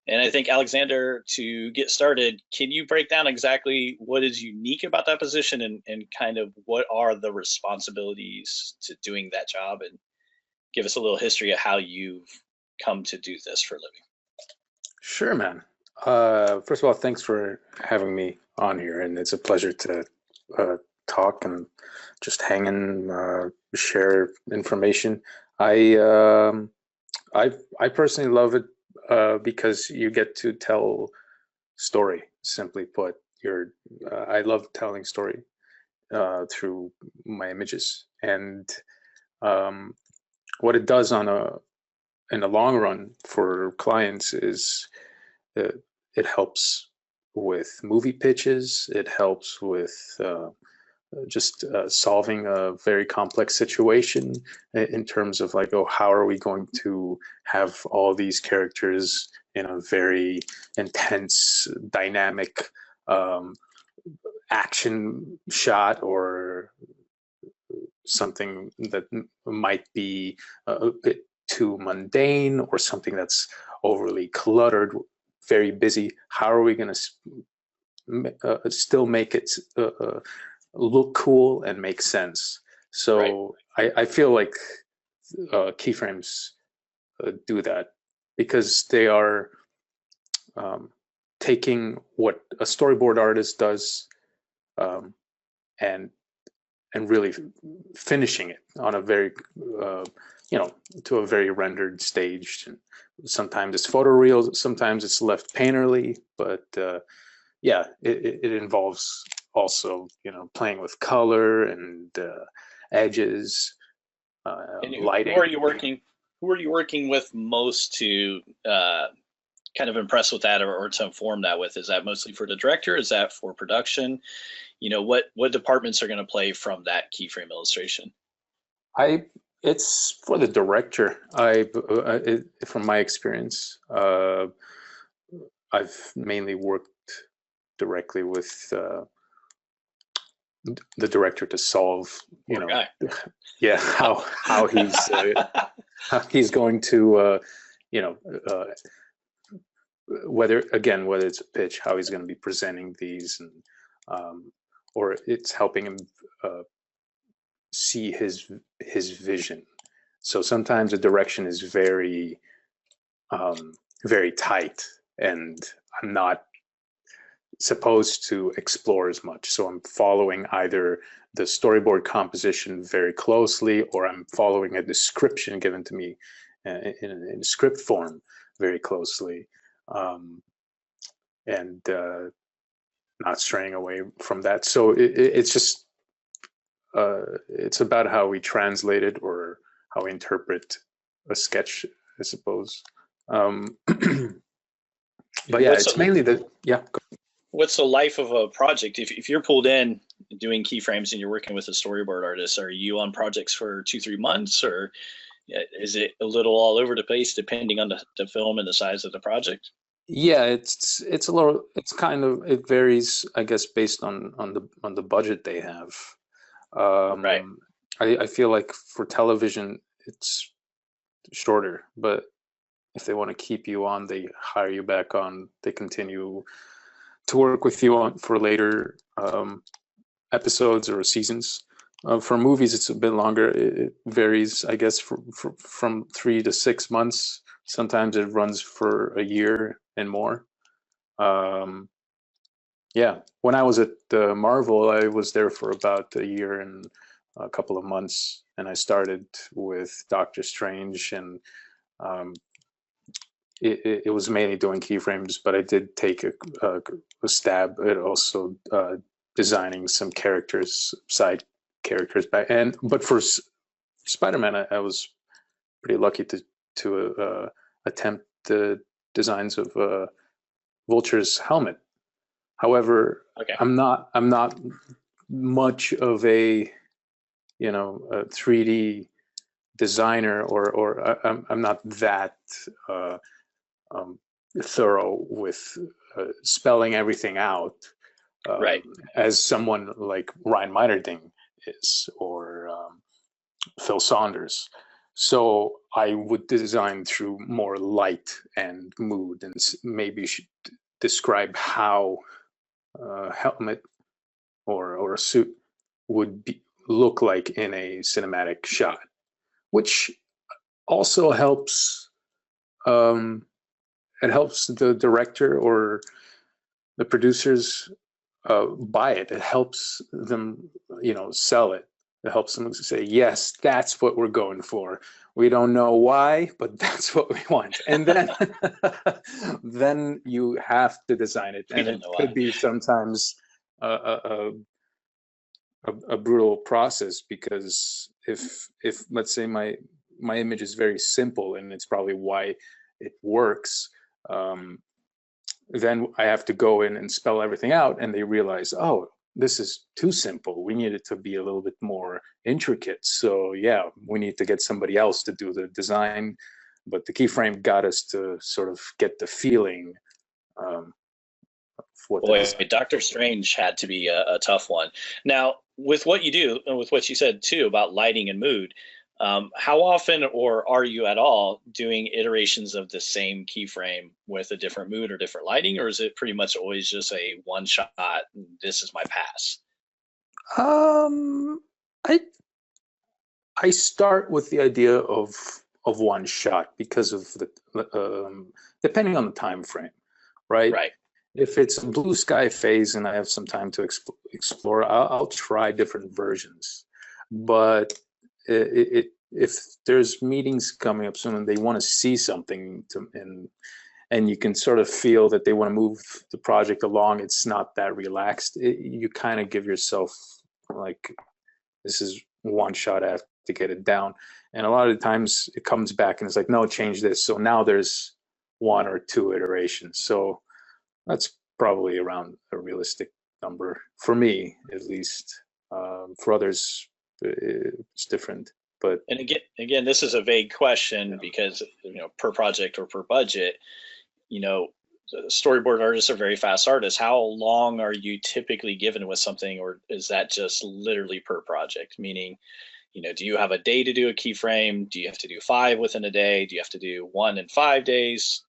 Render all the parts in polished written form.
And I think, Alexander, to get started, can you break down exactly what is unique about that position and kind of what are the responsibilities to doing that job, and give us a little history of how you've come to do this for a living? Sure, man. First of all, thanks for having me on here, and it's a pleasure to uh, talk and just hang and share information. I um, I personally love it because you get to tell story. Simply put, I love telling story through my images, and um, what it does in the long run for clients is it, it helps with movie pitches. It helps with just solving a very complex situation in terms of like, oh, how are we going to have all these characters in a very intense, dynamic um, action shot, or something that might be a bit too mundane, or something that's overly cluttered, very busy. How are we going to still make it look cool and make sense? Right. So I feel like keyframes do that because they are um, taking what a storyboard artist does, um, and really finishing it on a very uh, to a very rendered stage. And sometimes it's photoreal, sometimes it's left painterly, but yeah, it involves also playing with color and edges, And who are lighting. you working? Who are you working with most to kind of impress with that, or to inform that with? Is that mostly for the director? Is that for production? What departments are going to play from that keyframe illustration? I It's for the director. From my experience, I've mainly worked directly with the director to solve, Poor guy. yeah, how he's going to, you know, uh, whether it's a pitch, how he's going to be presenting these, and or it's helping him uh, see his vision. So sometimes the direction is very tight, and I'm not supposed to explore as much. So I'm following either the storyboard composition very closely, or I'm following a description given to me in script form very closely, um, and not straying away from that. So it's just it's about how we translate it, or how we interpret a sketch, I suppose. But yeah, What's it's mainly the yeah. what's the life of a project? If you're pulled in doing keyframes and you're working with a storyboard artist, are you on projects for 2, 3 months, or is it a little all over the place depending on the film and the size of the project? Yeah, it's a little, it's kind of, it varies, I guess, based on the budget they have. Right. Um, I feel like for television it's shorter, but if they want to keep you on, they hire you back on. They continue to work with you on for later episodes or seasons. For movies, it's a bit longer. It varies, I guess, from 3 to 6 months. Sometimes it runs for a year and more. Um, yeah, when I was at Marvel, I was there for about a year and a couple of months, and I started with Doctor Strange, and um, it was mainly doing keyframes, but I did take a stab at also designing some characters, side characters back. And but for Spider-Man, I was pretty lucky to attempt the designs of Vulture's helmet. However, Okay. I'm not much of a 3D designer, or I'm not that um, thorough with spelling everything out, Right. as someone like Ryan Meinerding is, or Phil Saunders. So I would design through more light and mood, and maybe should describe how a helmet or a suit would look like in a cinematic shot, which also helps. It helps the director or the producers buy it. It helps them, sell it. It helps them say, yes, that's what we're going for. We don't know why, but that's what we want. And then, then you have to design it, and it could be sometimes a brutal process, because if let's say my image is very simple, and it's probably why it works. Then I have to go in and spell everything out, and they realize, oh, this is too simple. We need it to be a little bit more intricate. So yeah, we need to get somebody else to do the design. But the keyframe got us to sort of get the feeling. Boy, Dr. Strange had to be a tough one. Now, with what you do, and with what you said too about lighting and mood, how often, or are you at all, doing iterations of the same keyframe with a different mood or different lighting, or is it pretty much always just a one shot? This is my pass. I start with the idea of one shot because of the depending on the time frame, right? Right. If it's a blue sky phase and I have some time to explore, I'll try different versions. But if there's meetings coming up soon and they want to see something, and you can sort of feel that they want to move the project along, it's not that relaxed. You kind of give yourself like, this is one shot, I have to get it down. And a lot of the times it comes back and it's like, no, change this. So now there's one or two iterations. So that's probably around a realistic number for me, at least. For others, it's different. But and again, this is a vague question because per project or per budget, storyboard artists are very fast artists. How long are you typically given with something, or is that just literally per project? Meaning, do you have a day to do a keyframe? Do you have to do 5 within a day? Do you have to do 1 in 5 days?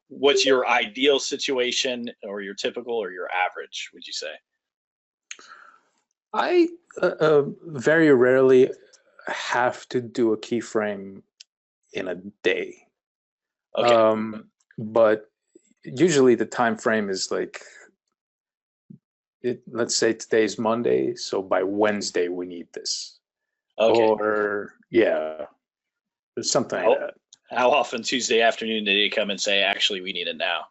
What's your ideal situation, or your typical, or your average, would you say? I very rarely have to do a keyframe in a day. Okay. But usually the time frame is like, let's say today's Monday, so by Wednesday we need this. Okay. Or yeah, there's something like that. How often Tuesday afternoon did he come and say, actually, we need it now?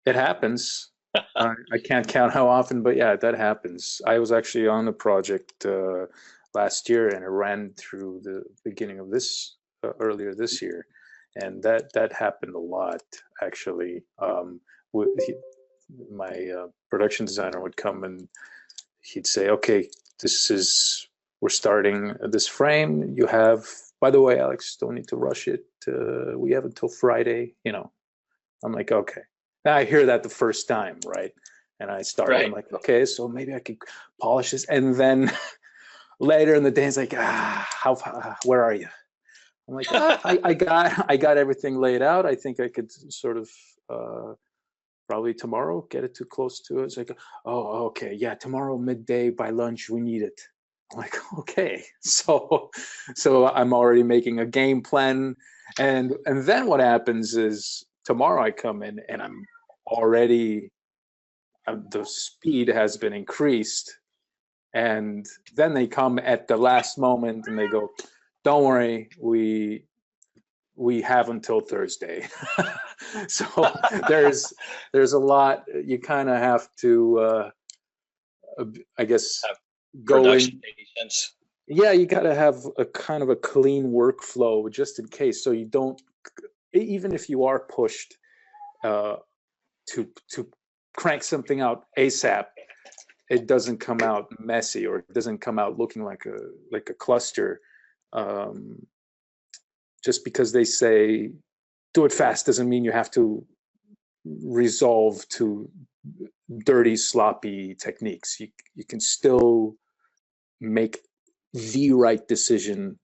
It happens. I can't count how often, but yeah, that happens. I was actually on a project last year, and it ran through the beginning of this earlier this year, and that happened a lot actually. My production designer would come and he'd say, okay, we're starting this frame. You have, by the way, Alex, don't need to rush it. We have until Friday, I'm like, okay. I hear that the first time, right? And I start, right. I'm like, okay, so maybe I could polish this. And then later in the day, it's like, where are you? I'm like, I got everything laid out. I think I could sort of probably tomorrow get it too close to it. It's like, oh, okay, yeah, tomorrow midday by lunch we need it. I'm like, okay, so I'm already making a game plan, and then what happens is tomorrow I come in and I'm already the speed has been increased, and then they come at the last moment and they go, don't worry, we have until Thursday. So there's a lot. You kind of have to I guess go in. Patience. Yeah, you got to have a kind of a clean workflow just in case, so you don't, even if you are pushed to crank something out ASAP, it doesn't come out messy, or it doesn't come out looking like a cluster. Just because they say do it fast doesn't mean you have to resolve to dirty, sloppy techniques. You can still make the right decision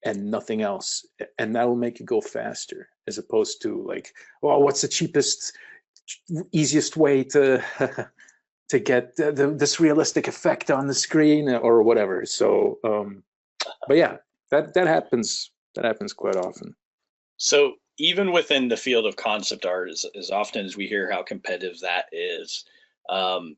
and nothing else, and that will make you go faster, as opposed to like, well, what's the cheapest, easiest way to to get this realistic effect on the screen or whatever. So but yeah, that happens quite often. So even within the field of concept art, as often as we hear how competitive that is, um,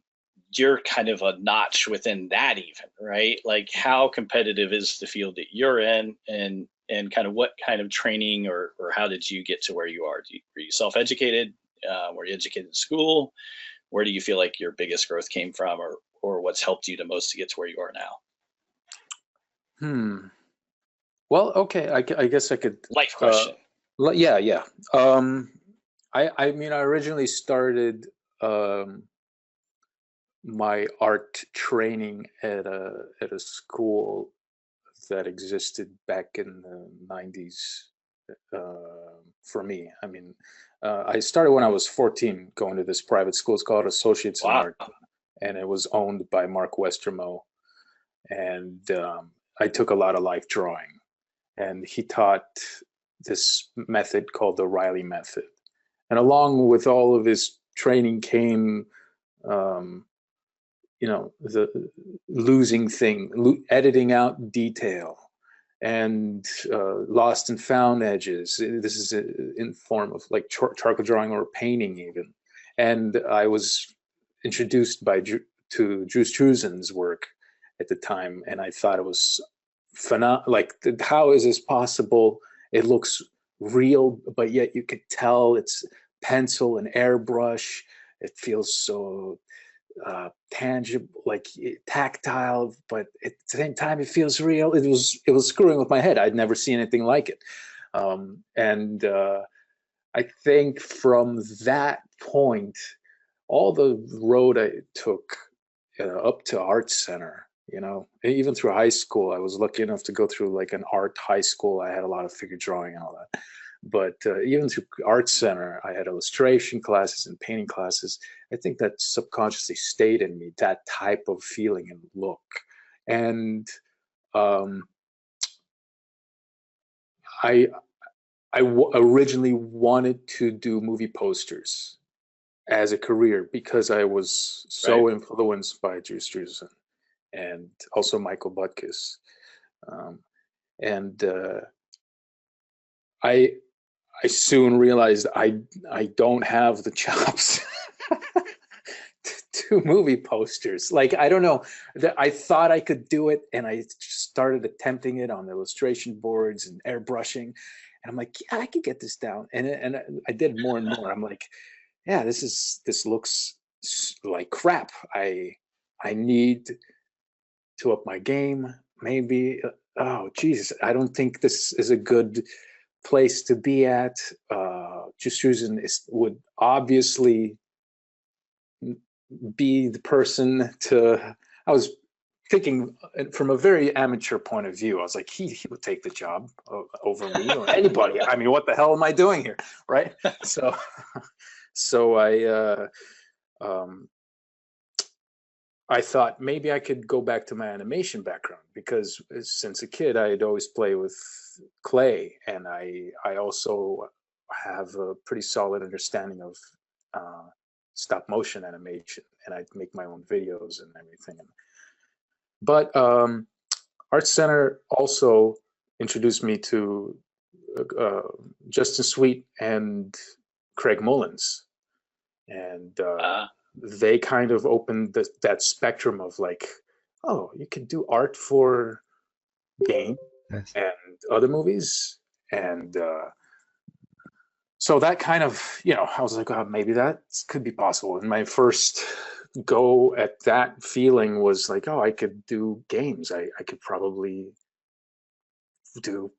you're kind of a notch within that even, right? Like how competitive is the field that you're in, and kind of what kind of training or how did you get to where you are? Were you self-educated? Were you educated in school? Where do you feel like your biggest growth came from, or what's helped you the most to get to where you are now? Well, okay, I guess I could. Life question. Yeah. I mean, I originally started my art training at a school that existed back in the 90s. For me, I mean, I started when I was 14, going to this private school. It's called Associates in Wow. Art, and it was owned by Mark Westermo. And I took a lot of life drawing, and he taught this method called the Reilly Method. And along with all of his training came, the losing thing, editing out detail, and lost and found edges. This is in form of like charcoal drawing or painting even. And I was introduced to Drew Struzan's work at the time, and I thought it was like, how is this possible? It looks real, but yet you could tell it's pencil and airbrush. It feels so tangible, like tactile, but at the same time it feels real. It was screwing with my head. I'd never seen anything like it. And I think from that point, all the road I took up to art center, even through high school, I was lucky enough to go through like an art high school. I had a lot of figure drawing and all that. But even through art center, I had illustration classes and painting classes. I think that subconsciously stayed in me, that type of feeling and look. And I originally wanted to do movie posters as a career because I was so influenced by Drew Struzan and also Michael Butkus. And I soon realized I don't have the chops to do movie posters. Like, I don't know, I thought I could do it, and I started attempting it on illustration boards and airbrushing, and I'm like, yeah, I could get this down. And I did more and more. I'm like, yeah, this looks like crap. I need to up my game. Maybe, oh Jesus, I don't think this is a good place to be at. Susan would obviously be the person to. I was thinking from a very amateur point of view. I was like, he would take the job over me or anybody. I mean, what the hell am I doing here, right? So I thought maybe I could go back to my animation background, because since a kid I had always played with clay, and I also have a pretty solid understanding of stop motion animation, and I make my own videos and everything. But Art Center also introduced me to Justin Sweet and Craig Mullins, and they kind of opened that spectrum of like, oh, you can do art for game and other movies. And so that kind of, I was like, oh, maybe that could be possible. And my first go at that feeling was like, oh, I could do games. I could probably do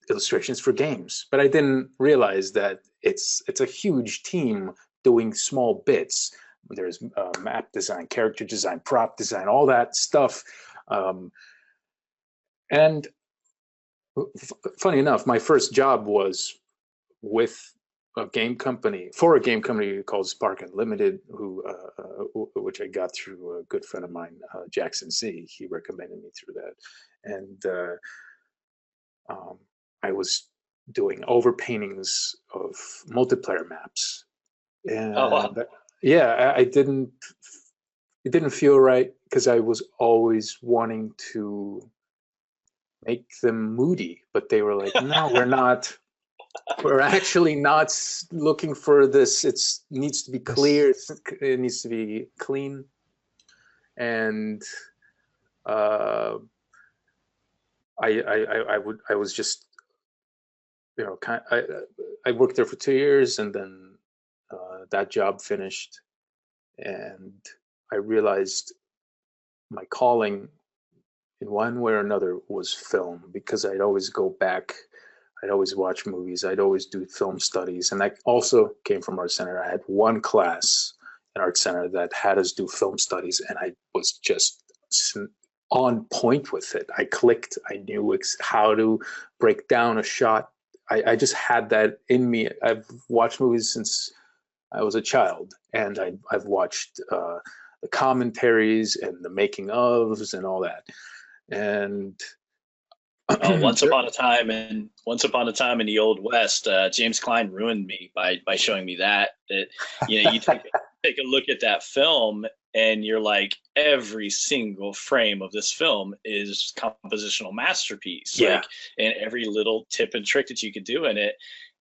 illustrations for games. But I didn't realize that it's a huge team doing small bits. There's map design, character design, prop design, all that stuff. And funny enough, my first job was with a game company for a game company called Spark Unlimited, which I got through a good friend of mine, Jackson Z. He recommended me through that, and I was doing overpaintings of multiplayer maps, Oh, wow. and yeah, I didn't. It didn't feel right because I was always wanting to make them moody, but they were like, "No, we're not. We're actually not looking for this. It needs to be clear. It needs to be clean." And uh, I was just, I worked there for 2 years, and then that job finished, and I realized my calling in one way or another was film, because I'd always go back, I'd always watch movies, I'd always do film studies, and I also came from art center. I had one class in art center that had us do film studies, and I was just on point with it. I clicked. I knew how to break down a shot. I just had that in me. I've watched movies since I was a child, and I've watched the commentaries and the making ofs and all that. And Once upon a time in the old West, James Cline ruined me by showing me that you take a look at that film and you're like, every single frame of this film is compositional masterpiece. Yeah. Like, and every little tip and trick that you could do in it.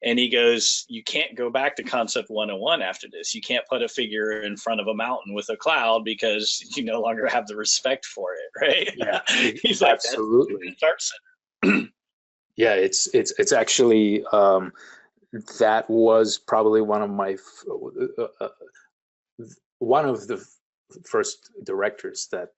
And he goes, you can't go back to concept 101 after this. You can't put a figure in front of a mountain with a cloud because you no longer have the respect for it, right? Yeah, He's like, absolutely. That's center. Yeah, it's actually that was probably one of the first directors that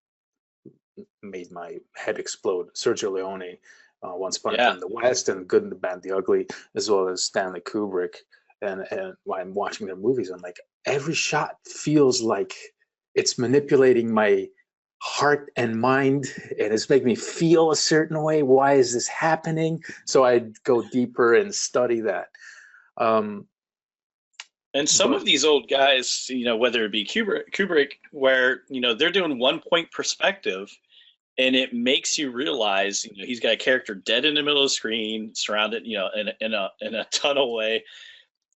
made my head explode. Sergio Leone, Once Upon a Time in the West, and Good and the Bad, the Ugly, as well as Stanley Kubrick. And when I'm watching their movies, I'm like, every shot feels like it's manipulating my heart and mind, and it's making me feel a certain way. Why is this happening? So I'd go deeper and study that. And some of these old guys, whether it be Kubrick, where they're doing 1 point perspective, and it makes you realize, he's got a character dead in the middle of the screen, surrounded, in a tunnel way,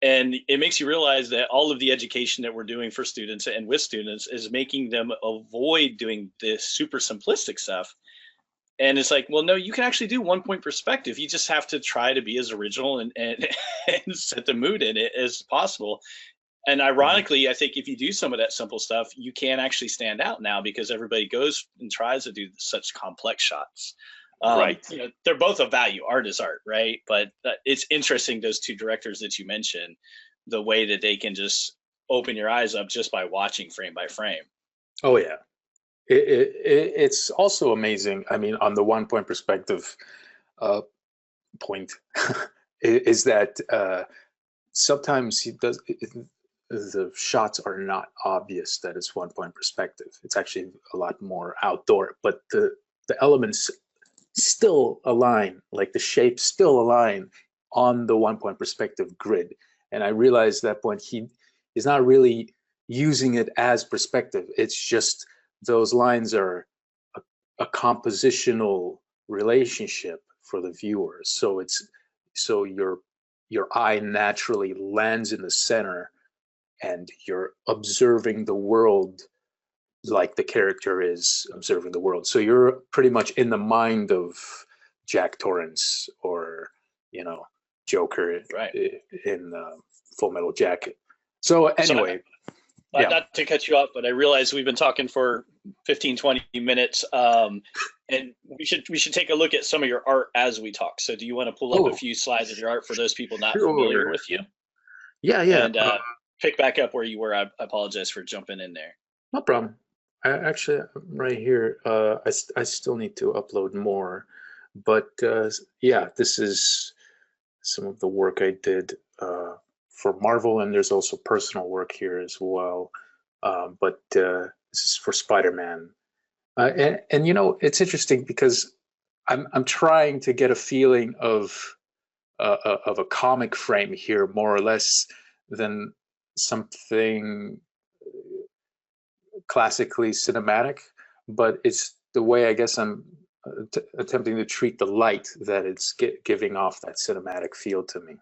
and it makes you realize that all of the education that we're doing for students and with students is making them avoid doing this super simplistic stuff. And it's like, well, no, you can actually do 1 point perspective. You just have to try to be as original and and set the mood in it as possible. And ironically, I think if you do some of that simple stuff, you can actually stand out now because everybody goes and tries to do such complex shots. Right. They're both of value. Art is art, right? But it's interesting, those two directors that you mentioned, the way that they can just open your eyes up just by watching frame by frame. Oh, yeah. It's also amazing. I mean, on the 1 point perspective point, is that sometimes the shots are not obvious that it's 1 point perspective. It's actually a lot more outdoor, but the elements still align, like the shapes still align on the 1 point perspective grid. And I realized at that point he is not really using it as perspective. It's just those lines are a compositional relationship for the viewer. So your eye naturally lands in the center, and you're observing the world like the character is observing the world. So you're pretty much in the mind of Jack Torrance or Joker, right, in Full Metal Jacket. So anyway. Yeah. Not to cut you off, but I realize we've been talking for 15, 20 minutes, and we should take a look at some of your art as we talk. So do you want to pull up a few slides of your art for those people not familiar with you? Yeah. And pick back up where you were. I apologize for jumping in there. No problem. Actually, right here, I still need to upload more. But yeah, this is some of the work I did for Marvel, and there's also personal work here as well. But this is for Spider-Man, and it's interesting because I'm trying to get a feeling of of a comic frame here, more or less, than something classically cinematic. But it's the way I guess I'm attempting to treat the light that it's giving off that cinematic feel to me.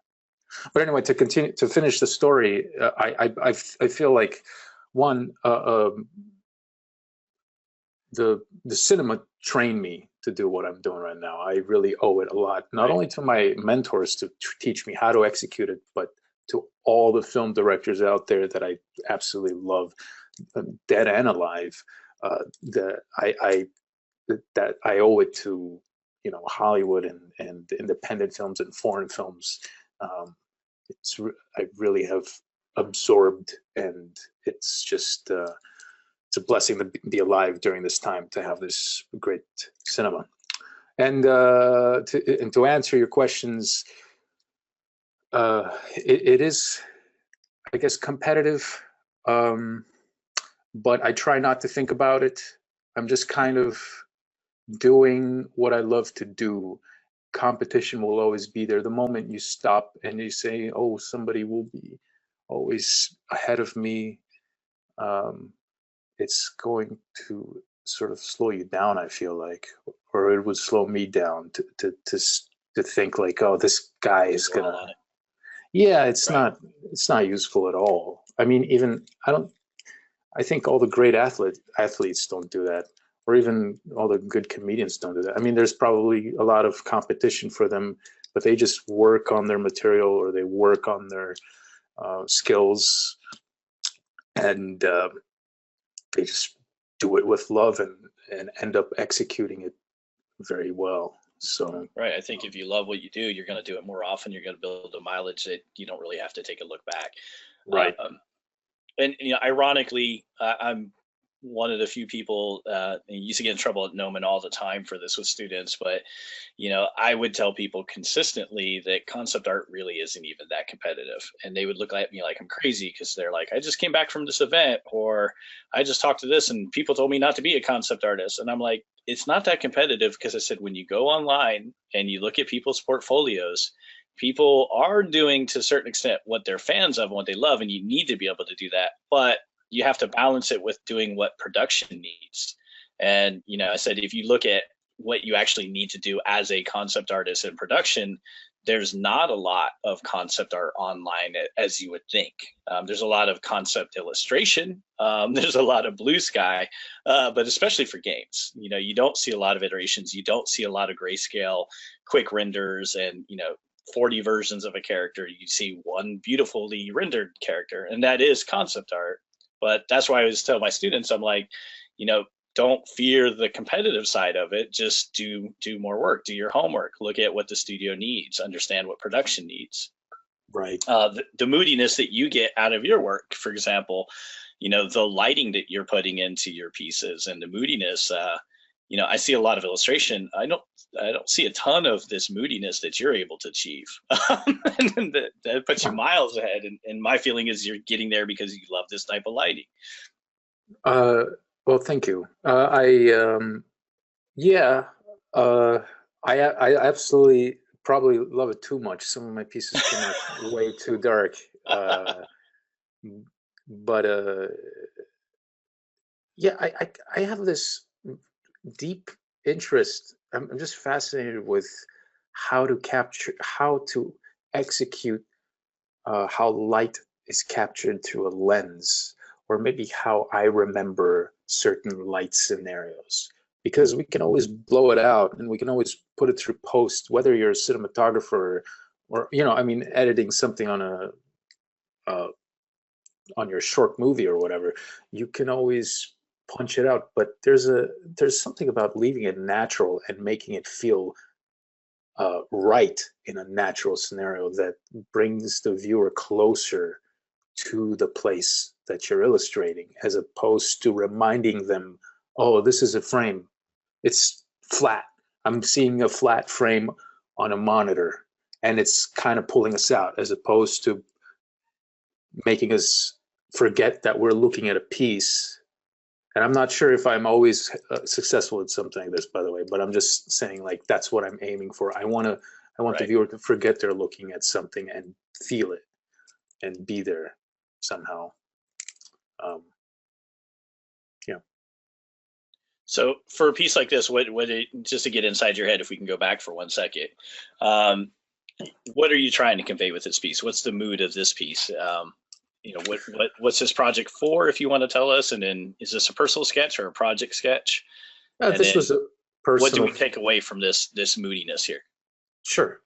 But anyway, to continue to finish the story, I feel like one, the cinema trained me to do what I'm doing right now. I really owe it a lot, not only to my mentors to teach me how to execute it, but to all the film directors out there that I absolutely love, dead and alive. That I owe it to, you know, Hollywood and independent films and foreign films. I really have absorbed, and it's just it's a blessing to be alive during this time, to have this great cinema. And to answer your questions, it is, I guess, competitive, but I try not to think about it. I'm just kind of doing what I love to do. Competition will always be there. The moment you stop and you say, oh, somebody will be always ahead of me, it's going to sort of slow you down, I feel like, or it would slow me down to think like, oh, this guy is gonna, yeah, it's not useful at all. I mean, even I think all the great athletes don't do that, or even all the good comedians don't do that. I mean, there's probably a lot of competition for them, but they just work on their material, or they work on their skills, and they just do it with love and end up executing it very well. So right, I think if you love what you do, you're going to do it more often. You're going to build a mileage that you don't really have to take a look back. Right. And you know, ironically, I'm one of the few people, and you used to get in trouble at Noman all the time for this with students, but you know, I would tell people consistently that concept art really isn't even that competitive, and they would look at me like I'm crazy because they're like, I just came back from this event, or I just talked to this and people told me not to be a concept artist, and I'm like, it's not that competitive, because I said, when you go online and you look at people's portfolios, people are doing to a certain extent what they're fans of and what they love, and you need to be able to do that, but you have to balance it with doing what production needs. And, you know, I said, if you look at what you actually need to do as a concept artist in production, there's not a lot of concept art online as you would think. There's a lot of concept illustration. There's a lot of blue sky, but especially for games, you know, you don't see a lot of iterations. You don't see a lot of grayscale, quick renders, and, you know, 40 versions of a character. You see one beautifully rendered character, and that is concept art. But that's why I always tell my students, I'm like, you know, don't fear the competitive side of it. Just do more work, do your homework, look at what the studio needs, understand what production needs. Right. The moodiness that you get out of your work, for example, you know, the lighting that you're putting into your pieces and the moodiness, you know, I see a lot of illustration. I don't see a ton of this moodiness that you're able to achieve. And that puts you miles ahead. And my feeling is you're getting there because you love this type of lighting. Well, thank you. Yeah, I absolutely probably love it too much. Some of my pieces come out way too dark. But yeah, I have this deep interest. I'm just fascinated with how to execute how light is captured through a lens, or maybe how I remember certain light scenarios. Because we can always blow it out and we can always put it through post, whether you're a cinematographer or, you know, I mean, editing something on on your short movie or whatever, you can always punch it out. But there's something about leaving it natural and making it feel right in a natural scenario that brings the viewer closer to the place that you're illustrating, as opposed to reminding them, oh, this is a frame, it's flat, I'm seeing a flat frame on a monitor, and it's kind of pulling us out, as opposed to making us forget that we're looking at a piece. And I'm not sure if I'm always successful at something like this, by the way, but I'm just saying, like, that's what I'm aiming for. I want I want the Right. viewer to forget they're looking at something and feel it and be there somehow. Yeah. So for a piece like this, just to get inside your head, if we can go back for 1 second, um, what are you trying to convey with this piece? What's the mood of this piece? What's this project for, if you want to tell us? And then, is this a personal sketch or a project sketch? And This was then, a what do personal. we take away from this moodiness here? Sure.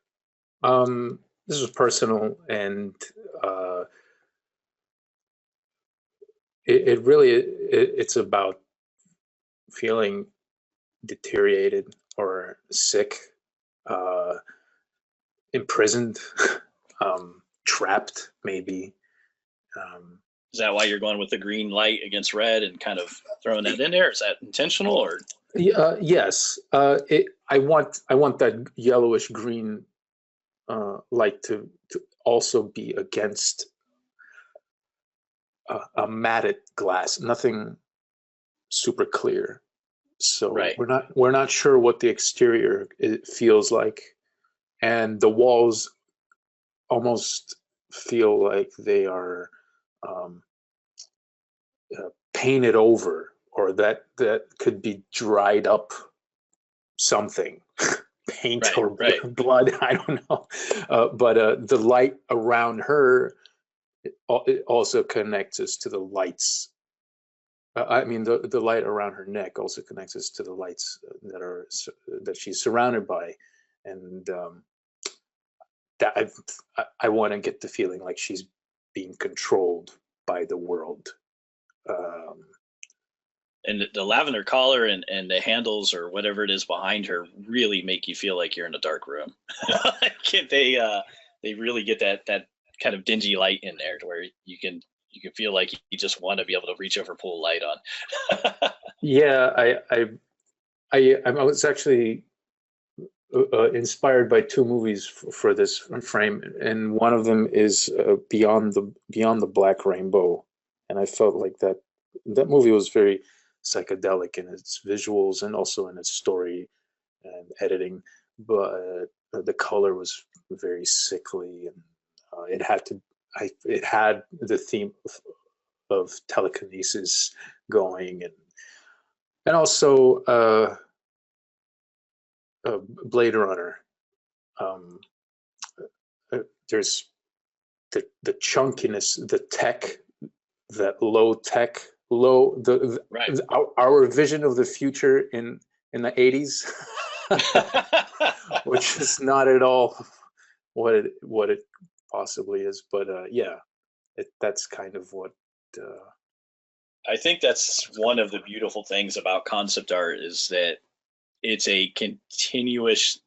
This was personal, and it's about feeling deteriorated or sick, uh, imprisoned, trapped, maybe. Is that why you're going with the green light against red and kind of throwing that in there? Is that intentional, or? Yes. I want that yellowish green light to also be against a matted glass, nothing super clear. So Right. we're not sure what the exterior feels like, and the walls almost feel like they are painted over, or that could be dried up something. Paint Right. or Right. blood, I don't know. But the light around her, it also connects us to the lights. I mean, the light around her neck also connects us to the lights that she's surrounded by, and that I want to get the feeling like she's being controlled by the world. And the lavender collar and the handles or whatever it is behind her really make you feel like you're in a dark room. They really get that kind of dingy light in there to where you can feel like you just want to be able to reach over, pull a light on. Yeah, I was actually inspired by two movies for this frame, and one of them is Beyond the Black Rainbow, and I felt like that movie was very psychedelic in its visuals and also in its story and editing, but the color was very sickly, and it had the theme of telekinesis going, and also Blade Runner. Um, there's the chunkiness, the tech, that low tech, Right. Our vision of the future in the 80s, which is not at all what it possibly is. But yeah, that's kind of what. I think that's one of the beautiful things about concept art is that it's a continuous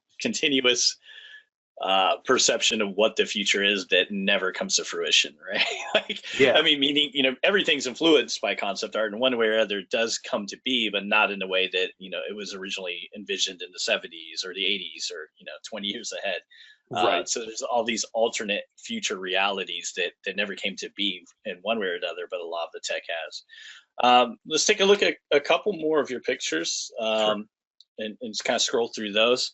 perception of what the future is that never comes to fruition, right? Like, Yeah. I mean, meaning, everything's influenced by concept art in one way or other. It does come to be, but not in the way that, it was originally envisioned in the 70s or the 80s or, 20 years ahead. Right. So there's all these alternate future realities that never came to be in one way or another, but a lot of the tech has. Let's take a look at a couple more of your pictures, Sure. and just kind of scroll through those.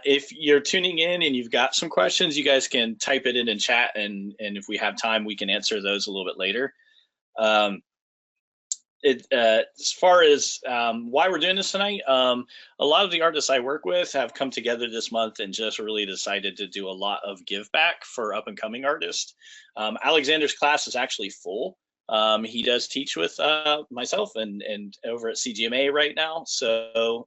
If you're tuning in and you've got some questions, you guys can type it in chat, and if we have time, we can answer those a little bit later. As far as why we're doing this tonight, a lot of the artists I work with have come together this month and just really decided to do a lot of give back for up and coming artists. Alexander's class is actually full. He does teach with myself and over at CGMA right now. So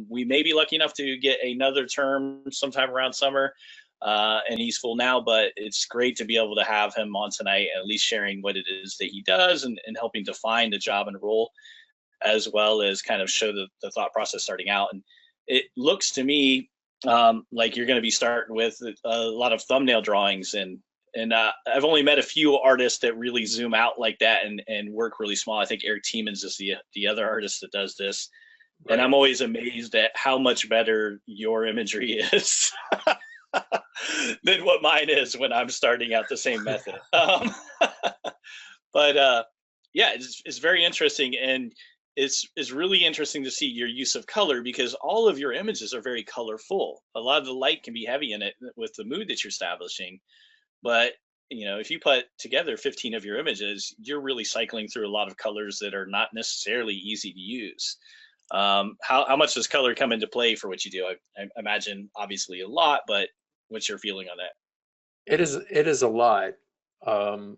we may be lucky enough to get another term sometime around summer. And he's full now, but it's great to be able to have him on tonight, at least sharing what it is that he does and helping define the job and role, as well as kind of show the thought process starting out. And it looks to me like you're going to be starting with a lot of thumbnail drawings, and I've only met a few artists that really zoom out like that and work really small. I think Eric Tiemans is the other artist that does this. Right. And I'm always amazed at how much better your imagery is than what mine is when I'm starting out the same method. But yeah, it's very interesting. And it's really interesting to see your use of color, because all of your images are very colorful. A lot of the light can be heavy in it with the mood that you're establishing, but if you put together 15 of your images, you're really cycling through a lot of colors that are not necessarily easy to use. How much does color come into play for what you do? I imagine obviously a lot, but what's your feeling on that? It is a lot, and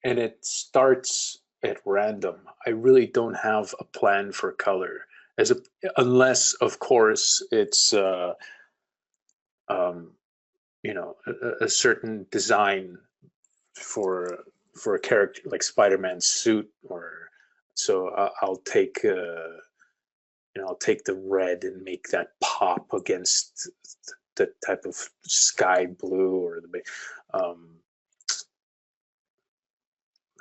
it starts at random. I really don't have a plan for color, unless of course it's a certain design for a character like Spider-Man's suit, or so I'll take I'll take the red and make that pop against the type of sky blue, or the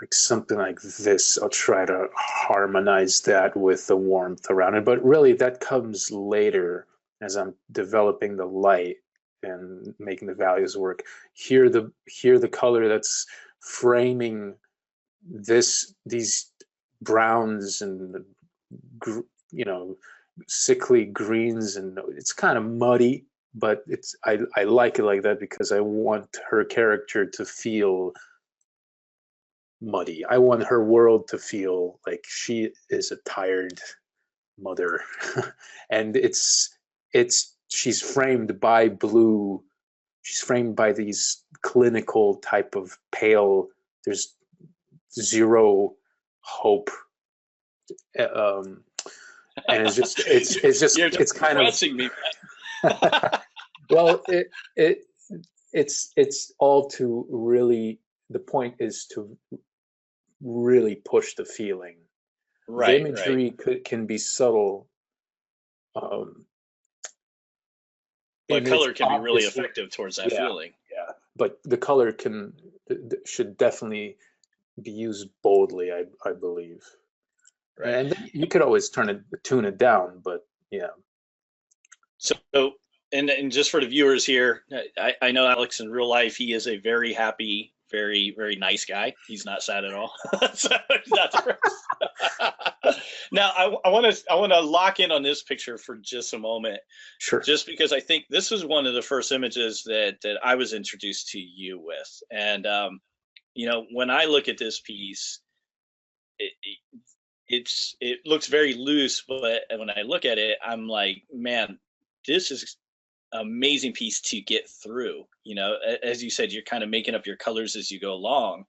like something like this. I'll try to harmonize that with the warmth around it, but really that comes later as I'm developing the light and making the values work. Here the color that's framing these browns and sickly greens, and it's kind of muddy, but I like it like that because I want her character to feel muddy. I want her world to feel like she is a tired mother. And she's framed by blue. She's framed by these clinical type of pale, there's zero hope, and it's kind of me. well, it's all to really, the point is to really push the feeling. Right. The imagery can be subtle, but color can be really effective towards that feeling. Yeah, but the color should definitely be used boldly, I believe. Right. And you could always tune it down, but yeah. So, and just for the viewers here, I know Alex in real life. He is a very happy, very, very nice guy. He's not sad at all. So now I want to lock in on this picture for just a moment. Sure. Just because I think this is one of the first images that I was introduced to you with, and when I look at this piece, it looks very loose, but when I look at it, I'm like, man, this is an amazing piece to get through. As you said, you're kind of making up your colors as you go along.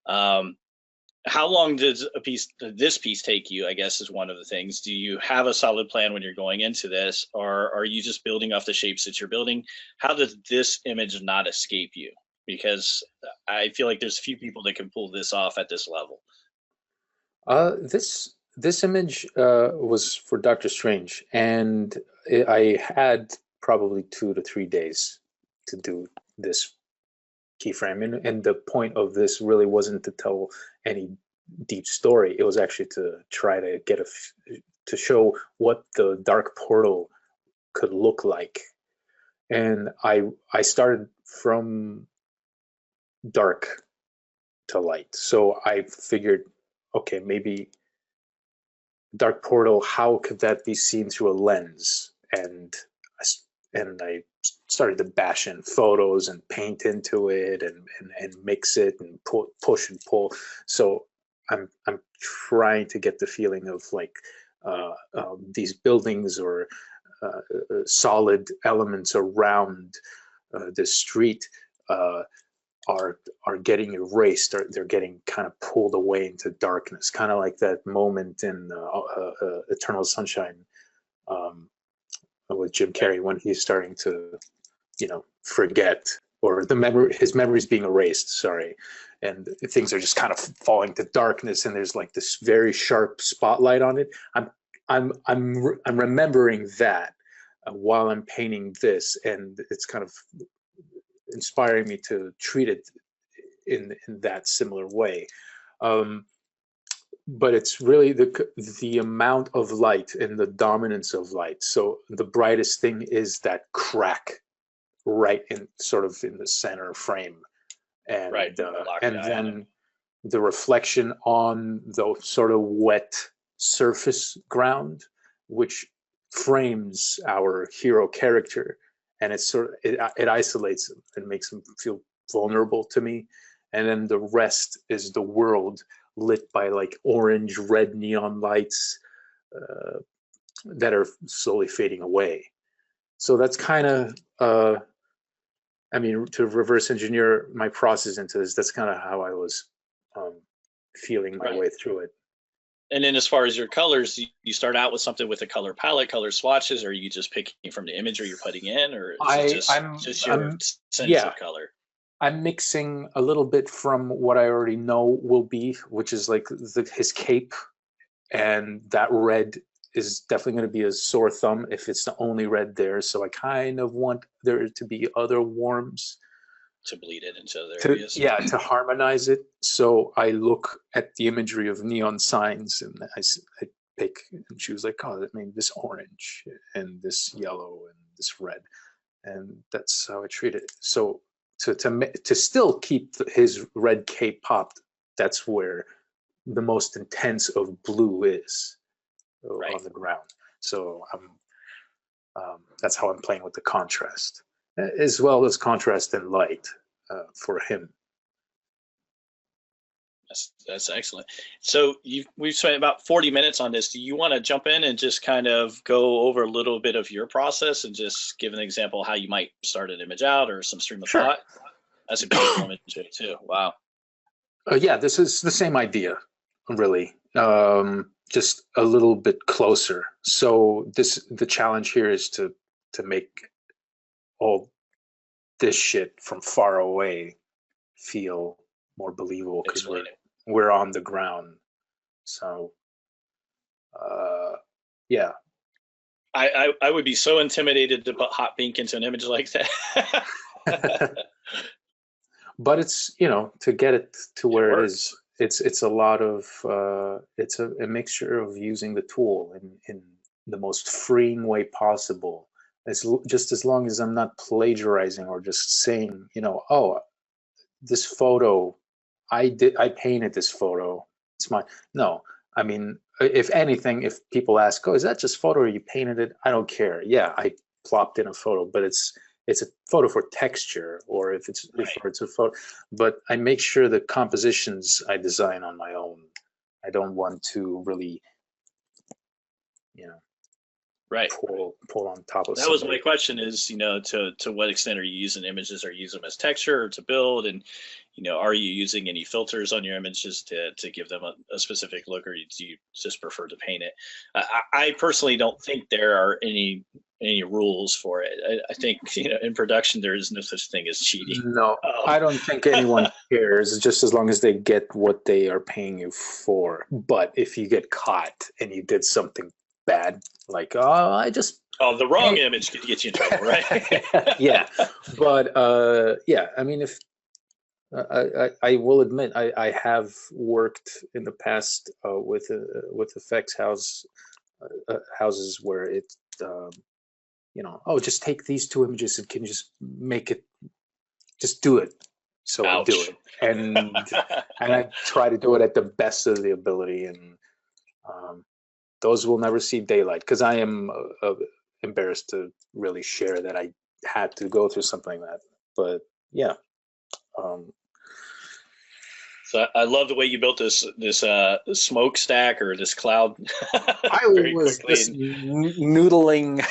How long does this piece take you, I guess, is one of the things. Do you have a solid plan when you're going into this, or are you just building off the shapes that you're building? How does this image not escape you? Because I feel like there's few people that can pull this off at this level. This image was for Doctor Strange, and I had probably 2 to 3 days to do this keyframe, and the point of this really wasn't to tell any deep story. It was actually to try to to show what the dark portal could look like. And I started from dark to light, so I figured, okay, maybe dark portal, how could that be seen through a lens? And I started to bash in photos and paint into it and mix it and push and pull. So I'm trying to get the feeling of like these buildings or solid elements around the street are getting erased, or they're getting kind of pulled away into darkness, kind of like that moment in Eternal Sunshine with Jim Carrey when he's starting to, forget, or his memory's being erased. Sorry, and things are just kind of falling to darkness, and there's like this very sharp spotlight on it. I'm remembering that while I'm painting this, and it's kind of inspiring me to treat it in that similar way. But it's really the amount of light and the dominance of light. So the brightest thing is that crack right in sort of in the center frame, and right. And then the reflection on the sort of wet surface ground, which frames our hero character, and it isolates him and makes him feel vulnerable to me. And then the rest is the world lit by like orange, red neon lights that are slowly fading away. So that's kind of, I mean, to reverse engineer my process into this, that's kind of how I was feeling my way through it. And then as far as your colors, you start out with something with a color palette, color swatches, or are you just picking from the imagery you're putting in, or is it just your sense of color? I'm mixing a little bit from what I already know will be, which is like his cape, and that red is definitely going to be a sore thumb if it's the only red there. So I kind of want there to be other warms to bleed it into other areas. Yeah, to harmonize it. So I look at the imagery of neon signs and I pick and choose like, oh, I mean, this orange and this yellow and this red. And that's how I treat it. So to still keep his red cape popped, that's where the most intense of blue is on the ground. So that's how I'm playing with the contrast, as well as contrast and light for him. That's excellent. So we've spent about 40 minutes on this. Do you want to jump in and just kind of go over a little bit of your process and just give an example of how you might start an image out or some stream of thought? That's a beautiful image too. Wow. Yeah, this is the same idea, really, just a little bit closer. So the challenge here is to make all this shit from far away feel more believable because we're on the ground. So yeah, I would be so intimidated to put hot pink into an image like that. But it's, you know, to get it to where it is, it's a lot of it's a mixture of using the tool in the most freeing way possible. Just as long as I'm not plagiarizing or just saying, you know, oh, this photo, I painted this photo, it's mine. No, I mean, if anything, if people ask, oh, is that just photo or you painted it? I don't care. Yeah, I plopped in a photo, but it's a photo for texture, or if it's a photo. But I make sure the compositions I design on my own. I don't want to really, you know, pull on top of that. Was my question is, you know, to what extent are you using images? Are you using them as texture or to build? And, you know, are you using any filters on your images to give them a specific look, or do you just prefer to paint it? I personally don't think there are any rules for it. I think, you know, in production there is no such thing as cheating. No, I don't think anyone cares, just as long as they get what they are paying you for. But if you get caught and you did something bad, like the wrong image could get you in trouble, right? Yeah, but yeah, I mean, if I will admit I have worked in the past with effects houses where it you know, oh, just take these two images and can just make it, just do it. So I do it, and I try to do it at the best of the ability, and those will never see daylight because I am embarrassed to really share that I had to go through something like that. But yeah. So I love the way you built this smokestack or this cloud. I was just noodling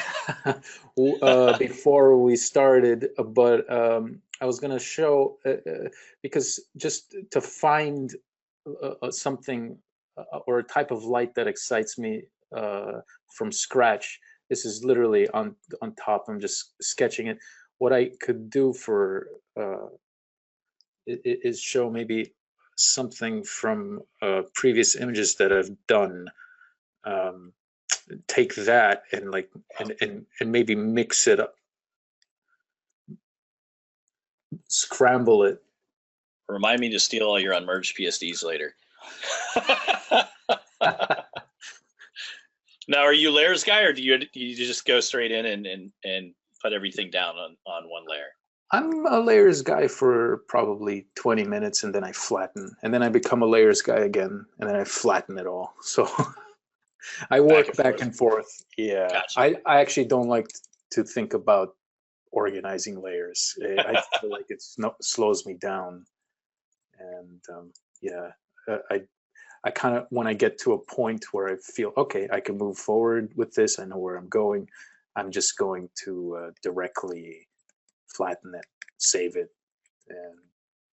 before we started, but I was going to show because just to find something or a type of light that excites me from scratch. This is literally on top. I'm just sketching it. What I could do for is show maybe something from previous images that I've done. Take that and like and maybe mix it up, scramble it. Remind me to steal all your unmerged PSDs later. Now, are you layers guy, or do you just go straight in and put everything down on one layer? I'm a layers guy for probably 20 minutes, and then I flatten, and then I become a layers guy again, and then I flatten it all. So I work back and forth. Yeah, Gotcha. I actually don't like to think about organizing layers. I feel like it slows me down, and yeah, I kind of, when I get to a point where I feel okay, I can move forward with this. I know where I'm going. I'm just going to directly flatten it, save it, and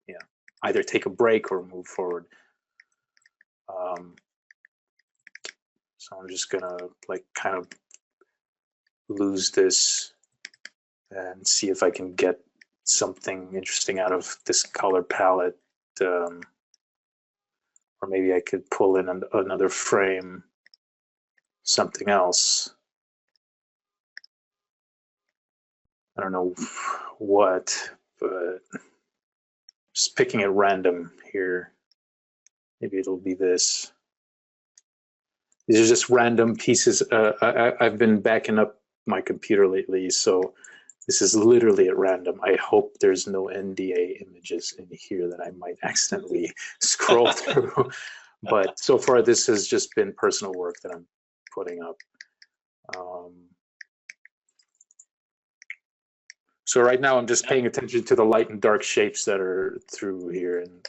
yeah, either take a break or move forward. So I'm just gonna like kind of lose this and see if I can get something interesting out of this color palette. Or maybe I could pull in another frame, something else. I don't know what, but just picking at random here. Maybe it'll be this. These are just random pieces. I've been backing up my computer lately, so this is literally at random. I hope there's no NDA images in here that I might accidentally scroll through. But so far, this has just been personal work that I'm putting up. So right now, I'm just paying attention to the light and dark shapes that are through here, and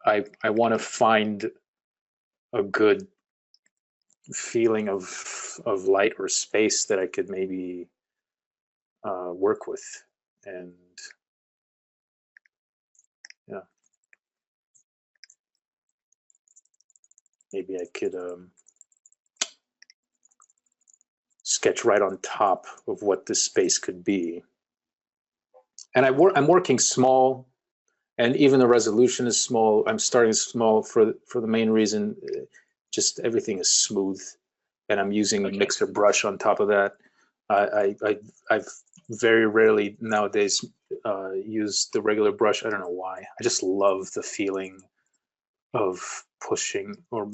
I want to find a good feeling of light or space that I could maybe work with, and yeah, maybe I could sketch right on top of what this space could be. And I'm working small, and even the resolution is small. I'm starting small for the main reason, just everything is smooth, and I'm using a mixer brush on top of that. I've very rarely nowadays use the regular brush. I don't know why. I just love the feeling of pushing or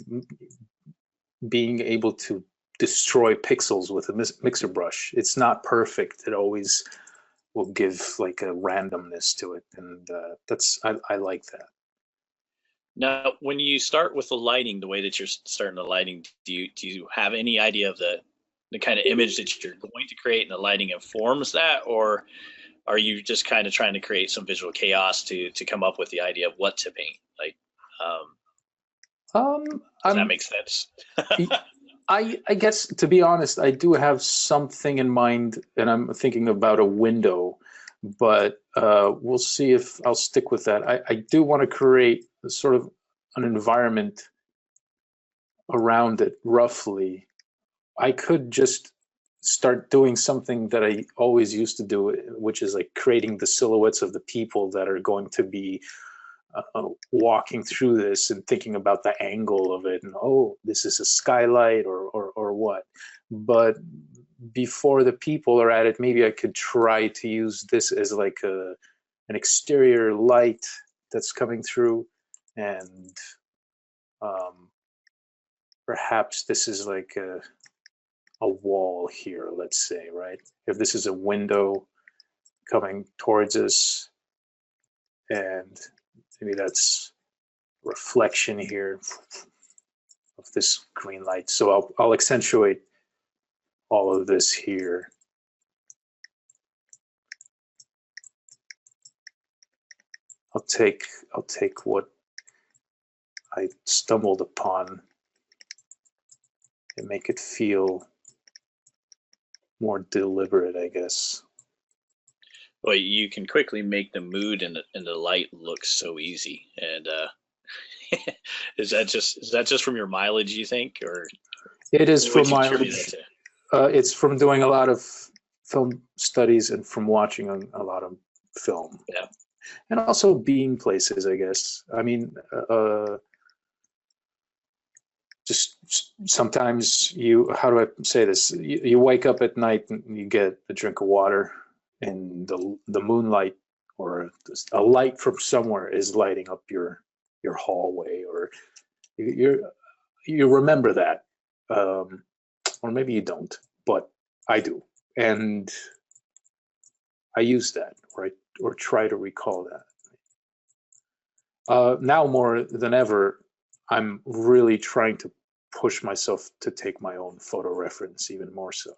being able to destroy pixels with a mixer brush. It's not perfect. It always will give like a randomness to it, and I like that. Now, when you start with the lighting, the way that you're starting the lighting, do you have any idea of the kind of image that you're going to create, and the lighting informs that, or are you just kind of trying to create some visual chaos to come up with the idea of what to paint? Like, does that make sense? I guess, to be honest, I do have something in mind, and I'm thinking about a window, but we'll see if I'll stick with that. I do want to create sort of an environment around it, roughly. I could just start doing something that I always used to do, which is like creating the silhouettes of the people that are going to be walking through this, and thinking about the angle of it, and oh, this is a skylight or what. But before the people are at it, maybe I could try to use this as like an exterior light that's coming through, and perhaps this is like a wall here, let's say, right? If this is a window coming towards us, and maybe that's reflection here of this green light. So I'll accentuate all of this here. I'll take what I stumbled upon and make it feel more deliberate, I guess. Well, you can quickly make the mood and the light look so easy. And is that just from your mileage, you think, or it is from mileage? It's from doing a lot of film studies and from watching a lot of film. Yeah. And also being places, I guess. I mean, just sometimes how do I say this? You wake up at night and you get a drink of water, and the moonlight or a light from somewhere is lighting up your hallway, or you remember that, or maybe you don't, but I do, and I use that, right, or try to recall that. Now more than ever, I'm really trying to push myself to take my own photo reference even more so.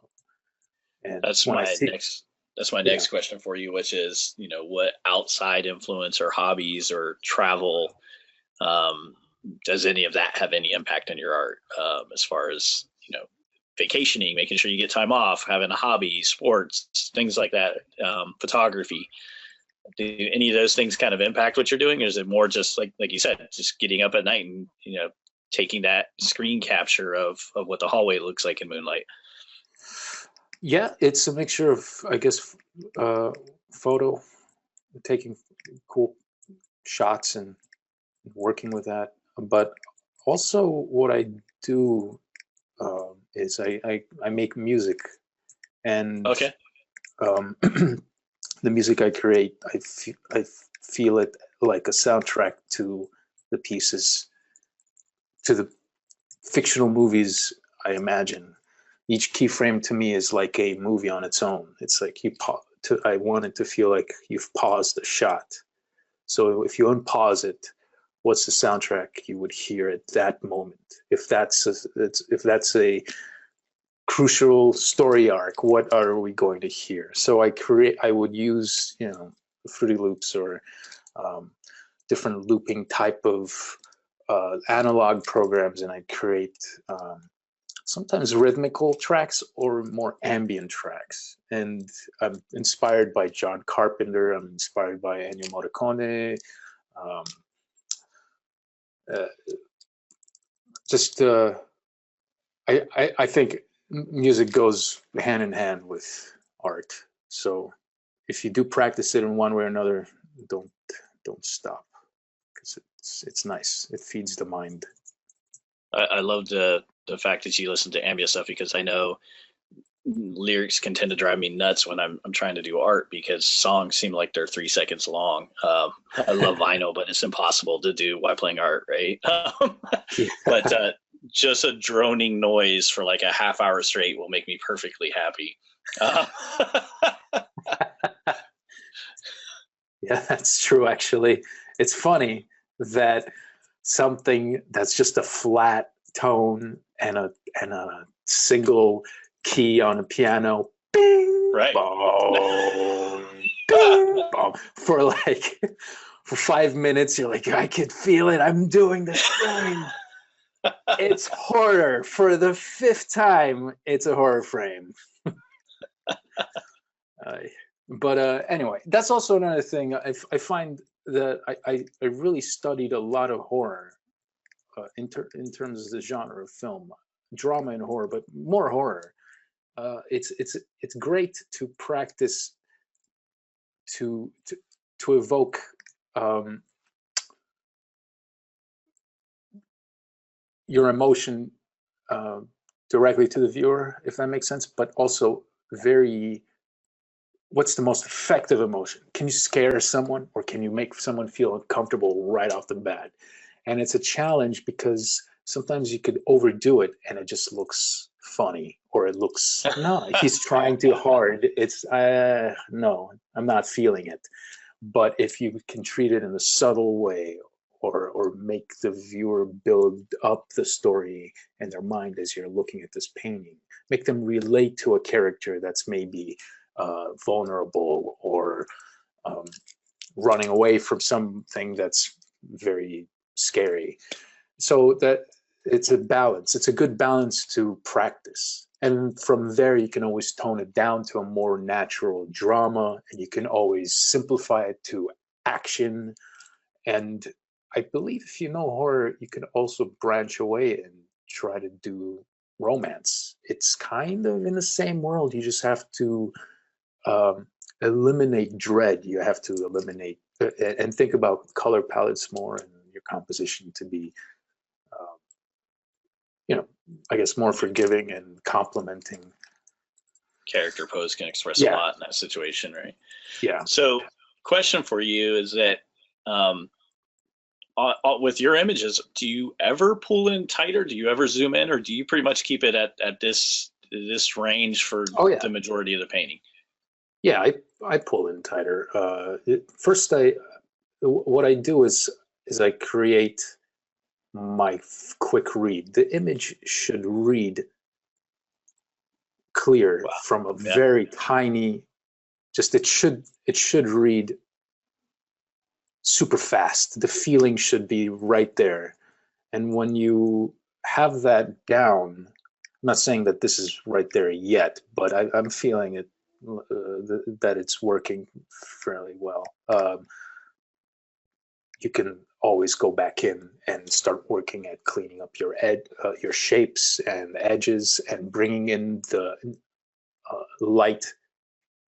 And That's when I my see, next that's my yeah, next question for you, which is, what outside influence or hobbies or travel, um, does any of that have any impact on your art, as far as, vacationing, making sure you get time off, having a hobby, sports, things like that, photography? Do any of those things kind of impact what you're doing, or is it more just like you said, just getting up at night and taking that screen capture of what the hallway looks like in moonlight? yeah, it's a mixture of, I guess, photo, taking cool shots and working with that, but also what I do is I make music, and Okay. the music I create, I feel it like a soundtrack to the pieces, to the fictional movies I imagine. Each keyframe to me is like a movie on its own. It's like I want it to feel like you've paused a shot. So if you unpause it, what's the soundtrack you would hear at that moment? If that's a crucial story arc, what are we going to hear? So I would use, Fruity Loops or um, different looping type of analog programs, and I create sometimes rhythmical tracks or more ambient tracks. And I'm inspired by John Carpenter. I'm inspired by Ennio Morricone. Um, uh, just I think music goes hand in hand with art. So if you do practice it in one way or another, don't don't stop, because it's nice. It feeds the mind. I love the fact that you listen to ambient stuff, because I know lyrics can tend to drive me nuts when I'm trying to do art, because songs seem like they're 3 seconds long. I love vinyl, but it's impossible to do while playing art, right? But Yeah. just a droning noise for like a half hour straight will make me perfectly happy. Uh, Yeah, that's true. Actually, it's funny that something that's just a flat tone and a single key on a piano, bing, right. bong, bing, bong, for like for 5 minutes, you're like, I can feel it. I'm doing the thing. It's horror. For the fifth time, it's a horror frame. Uh, but anyway, that's also another thing. I find that I really studied a lot of horror in terms of the genre of film, drama and horror, but more horror. It's great to practice to to, to evoke um, your emotion uh, directly to the viewer, if that makes sense. But also very, what's the most effective emotion? Can you scare someone, or can you make someone feel uncomfortable right off the bat? And it's a challenge because sometimes you could overdo it and it just looks funny, or it looks, no, he's trying too hard. It's no, I'm not feeling it. But if you can treat it in a subtle way, or make the viewer build up the story in their mind as you're looking at this painting, make them relate to a character that's maybe vulnerable, or um, running away from something that's very scary. So that it's a balance. It's a good balance to practice. And from there, you can always tone it down to a more natural drama, and you can always simplify it to action. And I believe if you know horror, you can also branch away and try to do romance. It's kind of in the same world. You just have to um, eliminate dread. You have to eliminate and think about color palettes more, and your composition to be, um, you know, I guess more forgiving and complementing. Character pose can express a Yeah, lot in that situation, right? yeah, So, question for you is that, um, with your images, do you ever pull in tighter? Do you ever zoom in, or do you pretty much keep it at this range for oh yeah, the majority of the painting? yeah. I pull in tighter. First, what I do is I create my quick read. The image should read clear from a very tiny, just it should read super fast. The feeling should be right there. And when you have that down, I'm not saying that this is right there yet, but I'm feeling it, that it's working fairly well. You can always go back in and start working at cleaning up your shapes and edges and bringing in the light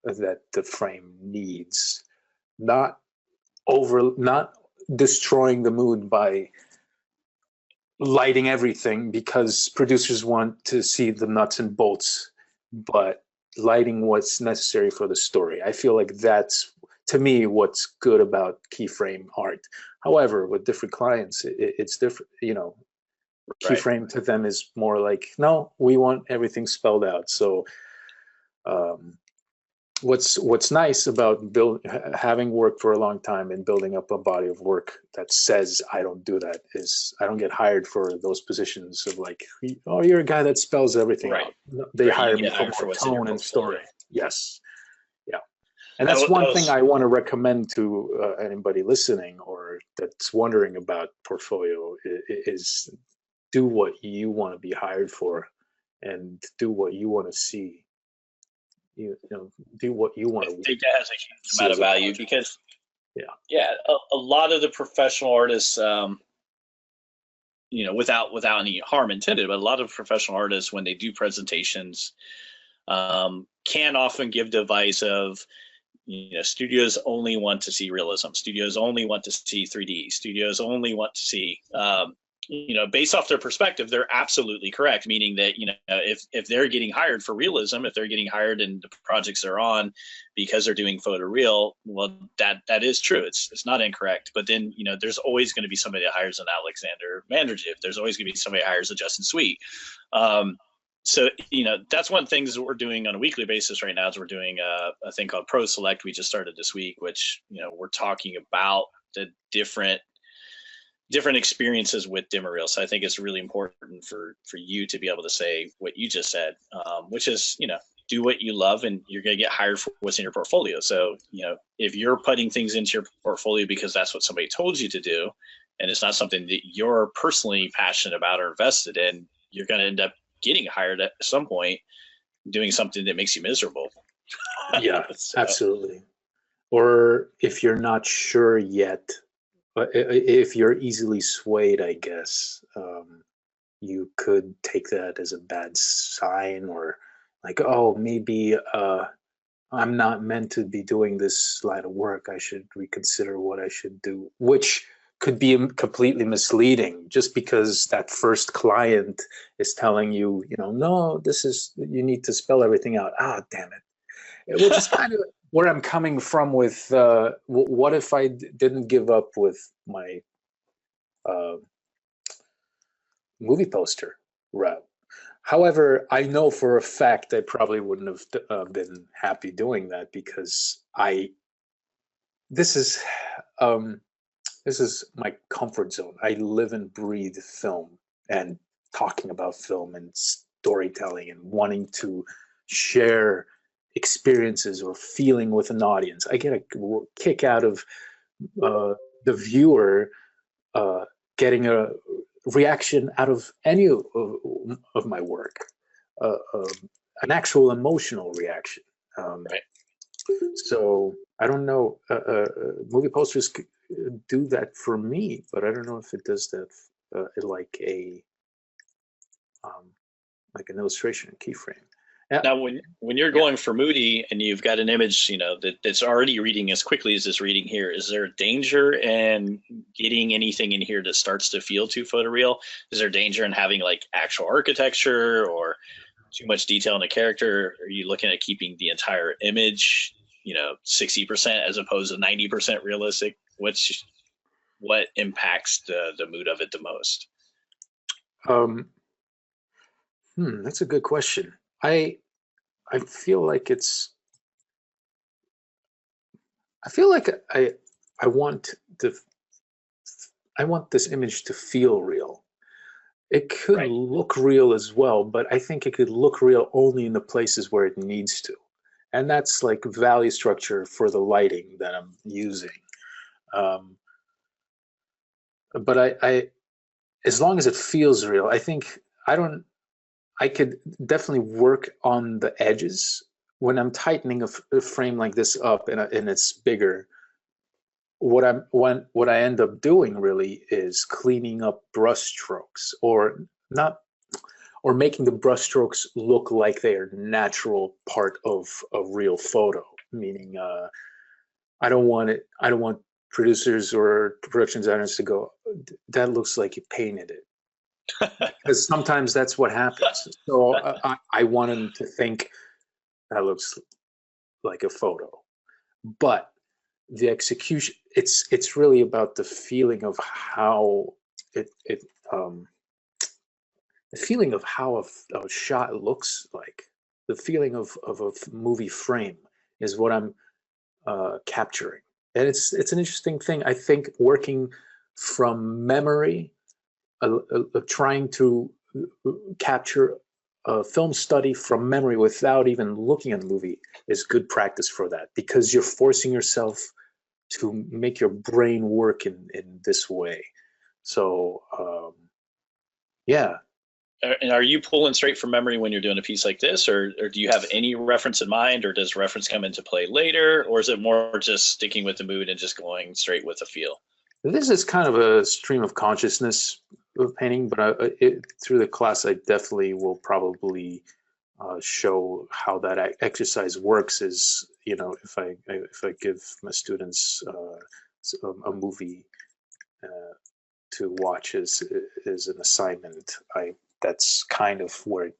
that the frame needs. Not destroying the mood by lighting everything, because producers want to see the nuts and bolts, but lighting what's necessary for the story. I feel like that's, to me, what's good about keyframe art. However, with different clients, it's different. You know, keyframe to them is more like, no, we want everything spelled out. So what's nice about having worked for a long time and building up a body of work that says I don't do that is I don't get hired for those positions of like, oh, you're a guy that spells everything out. They hire me for more tone and story. Yes. Yeah. And that's one thing I want to recommend to anybody listening or that's wondering about portfolio is do what you want to be hired for and do what you want to see. You know, do what you want to. I think that has a huge amount of value because, a lot of the professional artists, you know, without any harm intended, but a lot of professional artists, when they do presentations, can often give the advice of, you know, studios only want to see realism. Studios only want to see 3D. Studios only want to see, you know, based off their perspective, they're absolutely correct. Meaning that, you know, if they're getting hired for realism, if they're getting hired in the projects they're on because they're doing photoreal, well, that is true. It's not incorrect. But then, you know, there's always going to be somebody that hires an Alexander Mandradjiev. There's always going to be somebody that hires a Justin Sweet. So, you know, that's one of the things that we're doing on a weekly basis right now is we're doing a thing called Pro Select. We just started this week, which, you know, we're talking about the different experiences with dimmer reel. So I think it's really important for you to be able to say what you just said, which is, you know, do what you love and you're going to get hired for what's in your portfolio. So, you know, if you're putting things into your portfolio because that's what somebody told you to do, and it's not something that you're personally passionate about or invested in, you're going to end up getting hired at some point doing something that makes you miserable. Yeah, so. Absolutely. Or if you're not sure yet, but if you're easily swayed, I guess, you could take that as a bad sign, or like, oh, maybe I'm not meant to be doing this line of work. I should reconsider what I should do, which could be completely misleading just because that first client is telling you, you know, no, you need to spell everything out. Ah, damn it. Which is kind of where I'm coming from with what if I didn't give up with my movie poster route. However, I know for a fact I probably wouldn't have been happy doing that because this is my comfort zone. I live and breathe film and talking about film and storytelling and wanting to share experiences or feeling with an audience. I get a kick out of the viewer getting a reaction out of any of my work, an actual emotional reaction. Right. So I don't know. Movie posters do that for me, but I don't know if it does that like an illustration keyframe. Now, when you're going for moody and you've got an image, you know, that's already reading as quickly as it's reading here, is there danger in getting anything in here that starts to feel too photoreal? Is there danger in having like actual architecture or too much detail in a character? Are you looking at keeping the entire image, you know, 60% as opposed to 90% realistic? What impacts the mood of it the most? That's a good question. I feel like I want I want this image to feel real. It could Right. look real as well, but I think it could look real only in the places where it needs to. And that's like value structure for the lighting that I'm using. Um, but as long as it feels real, I think I could definitely work on the edges. When I'm tightening a frame like this up and it's bigger, what I end up doing really is cleaning up brush strokes, or not, or making the brush strokes look like they are natural part of a real photo. Meaning, I don't want producers or production designers to go, that looks like you painted it, because sometimes that's what happens. So I want them to think that looks like a photo, but the execution, it's really about the feeling of how it the feeling of how a shot looks like. The feeling of a movie frame is what I'm capturing. And it's an interesting thing. I think working from memory, trying to capture a film study from memory without even looking at the movie is good practice for that, because you're forcing yourself to make your brain work in this way. So yeah. And are you pulling straight from memory when you're doing a piece like this, or do you have any reference in mind, or does reference come into play later, or is it more just sticking with the mood and just going straight with the feel? This is kind of a stream of consciousness of painting, but through the class, I definitely will probably show how that exercise works. Is, you know, if I give my students a movie to watch as an assignment, that's kind of where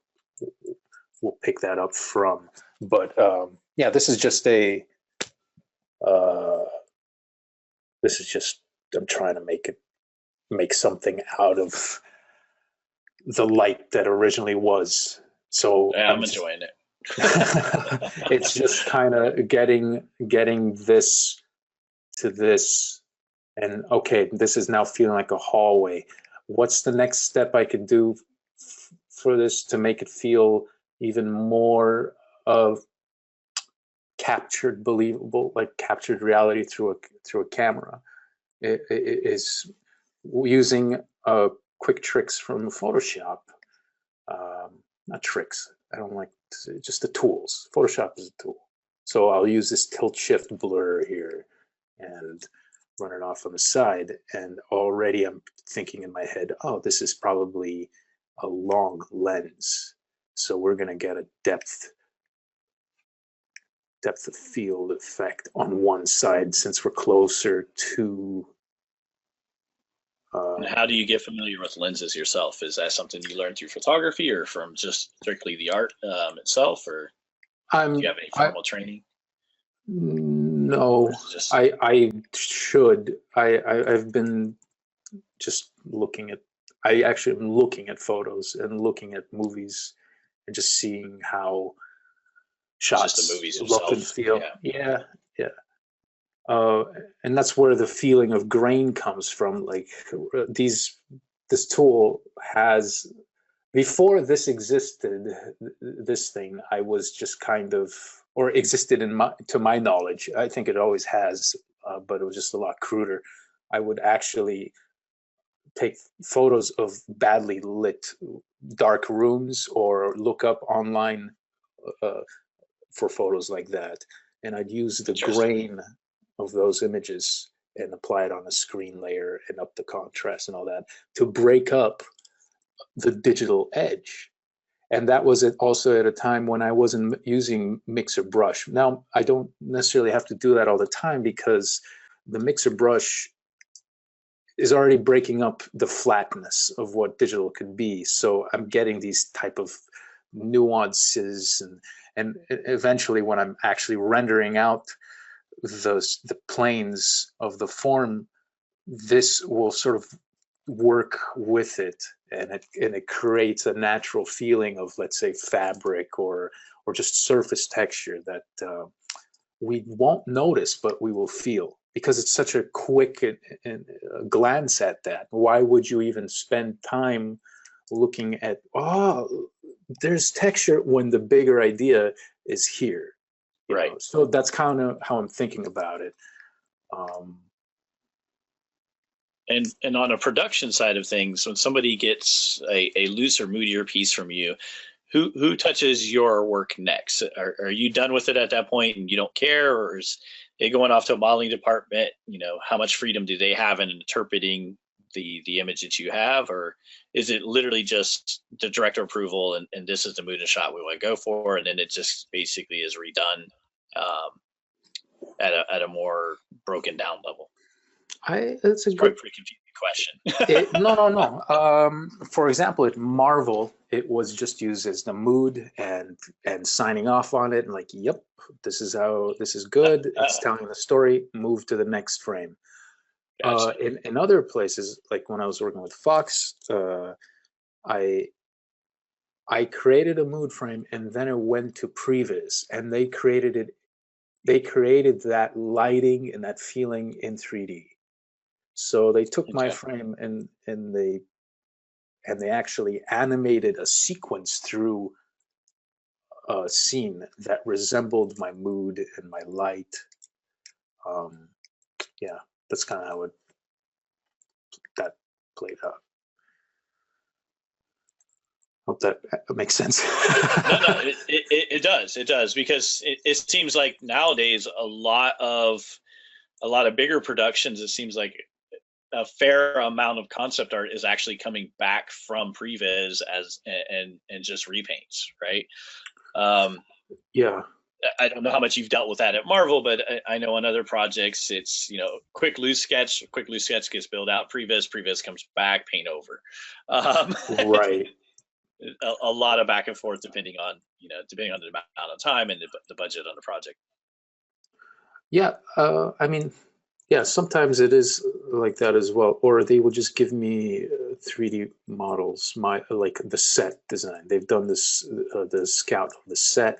we'll pick that up from. But yeah, this is just uh, I'm trying to make something out of the light that originally was. So Yeah, I'm enjoying it. it's just kind of getting this to this, and okay, this is now feeling like a hallway. What's the next step I could do for this to make it feel even more of captured, believable, like captured reality through a camera? It is using quick tricks from Photoshop. Not tricks. I don't like just the tools. Photoshop is a tool. So I'll use this tilt shift blur here and run it off on the side. And already I'm thinking in my head, oh, this is probably a long lens. So we're going to get a depth of field effect on one side, since we're closer to. And how do you get familiar with lenses yourself? Is that something you learned through photography, or from just strictly the art itself, or do you have any formal training? No, Just I should. I've been just looking at. I actually am looking at photos and looking at movies and just seeing how shots just the movies look and themselves. feel. Yeah. Yeah, yeah. And that's where the feeling of grain comes from. Like this tool has, before this existed, this thing, I was just kind of, or existed to my knowledge. I think it always has, but it was just a lot cruder. I would actually take photos of badly lit dark rooms, or look up online uh, for photos like that, and I'd use the grain of those images and apply it on a screen layer and up the contrast and all that to break up the digital edge. And that was also at a time when I wasn't using mixer brush. Now, I don't necessarily have to do that all the time, because the mixer brush is already breaking up the flatness of what digital could be. So I'm getting these type of nuances, and eventually when I'm actually rendering out the planes of the form, this will sort of work with it, and it creates a natural feeling of, let's say, fabric or just surface texture that we won't notice, but we will feel. because it's such a quick glance at that. Why would you even spend time looking at, oh, there's texture when the bigger idea is here? You Right. know? So that's kind of how I'm thinking about it. And on a production side of things, when somebody gets a loose or moodier piece from you, who touches your work next? Are you done with it at that point and you don't care, or is it going off to a modeling department? You know, how much freedom do they have in interpreting the image that you have, or is it literally just the director approval and this is the mood and shot we want to go for, and then it just basically is redone at a more broken down level? It's a good, pretty confusing question. no. For example, at Marvel, it was just used as the mood and signing off on it, and like, yep, this is good. It's telling the story. Move to the next frame. Gotcha. In other places, like when I was working with Fox, I created a mood frame, and then it went to previs, and they created that lighting and that feeling in 3D. So they took my frame and they actually animated a sequence through a scene that resembled my mood and my light. Yeah, that's kind of how that played out. Hope that makes sense. No, it does, because it seems like nowadays a lot of bigger productions, it seems like a fair amount of concept art is actually coming back from previs and just repaints, right? Yeah. I don't know how much you've dealt with that at Marvel, but I know on other projects, it's, you know, quick loose sketch gets built out, previs comes back, paint over. Right. A lot of back and forth depending on the amount of time and the budget on the project. Yeah, I mean, yeah, sometimes it is like that as well. Or they will just give me 3D models, like the set design. They've done this, the scout of the set,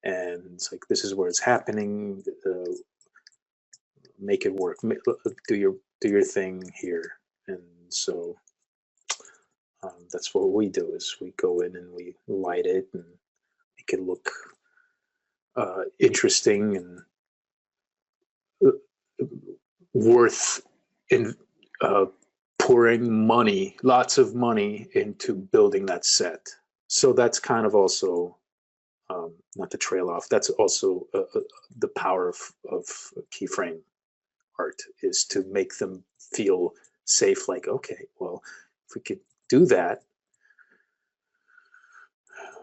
and it's like, this is where it's happening. Make it work. Do your thing here. And so that's what we do, is we go in and we light it and make it look interesting and worth pouring lots of money into building that set. So that's kind of also, not to trail off, that's also the power of keyframe art, is to make them feel safe. Like, okay, well, if we could do that.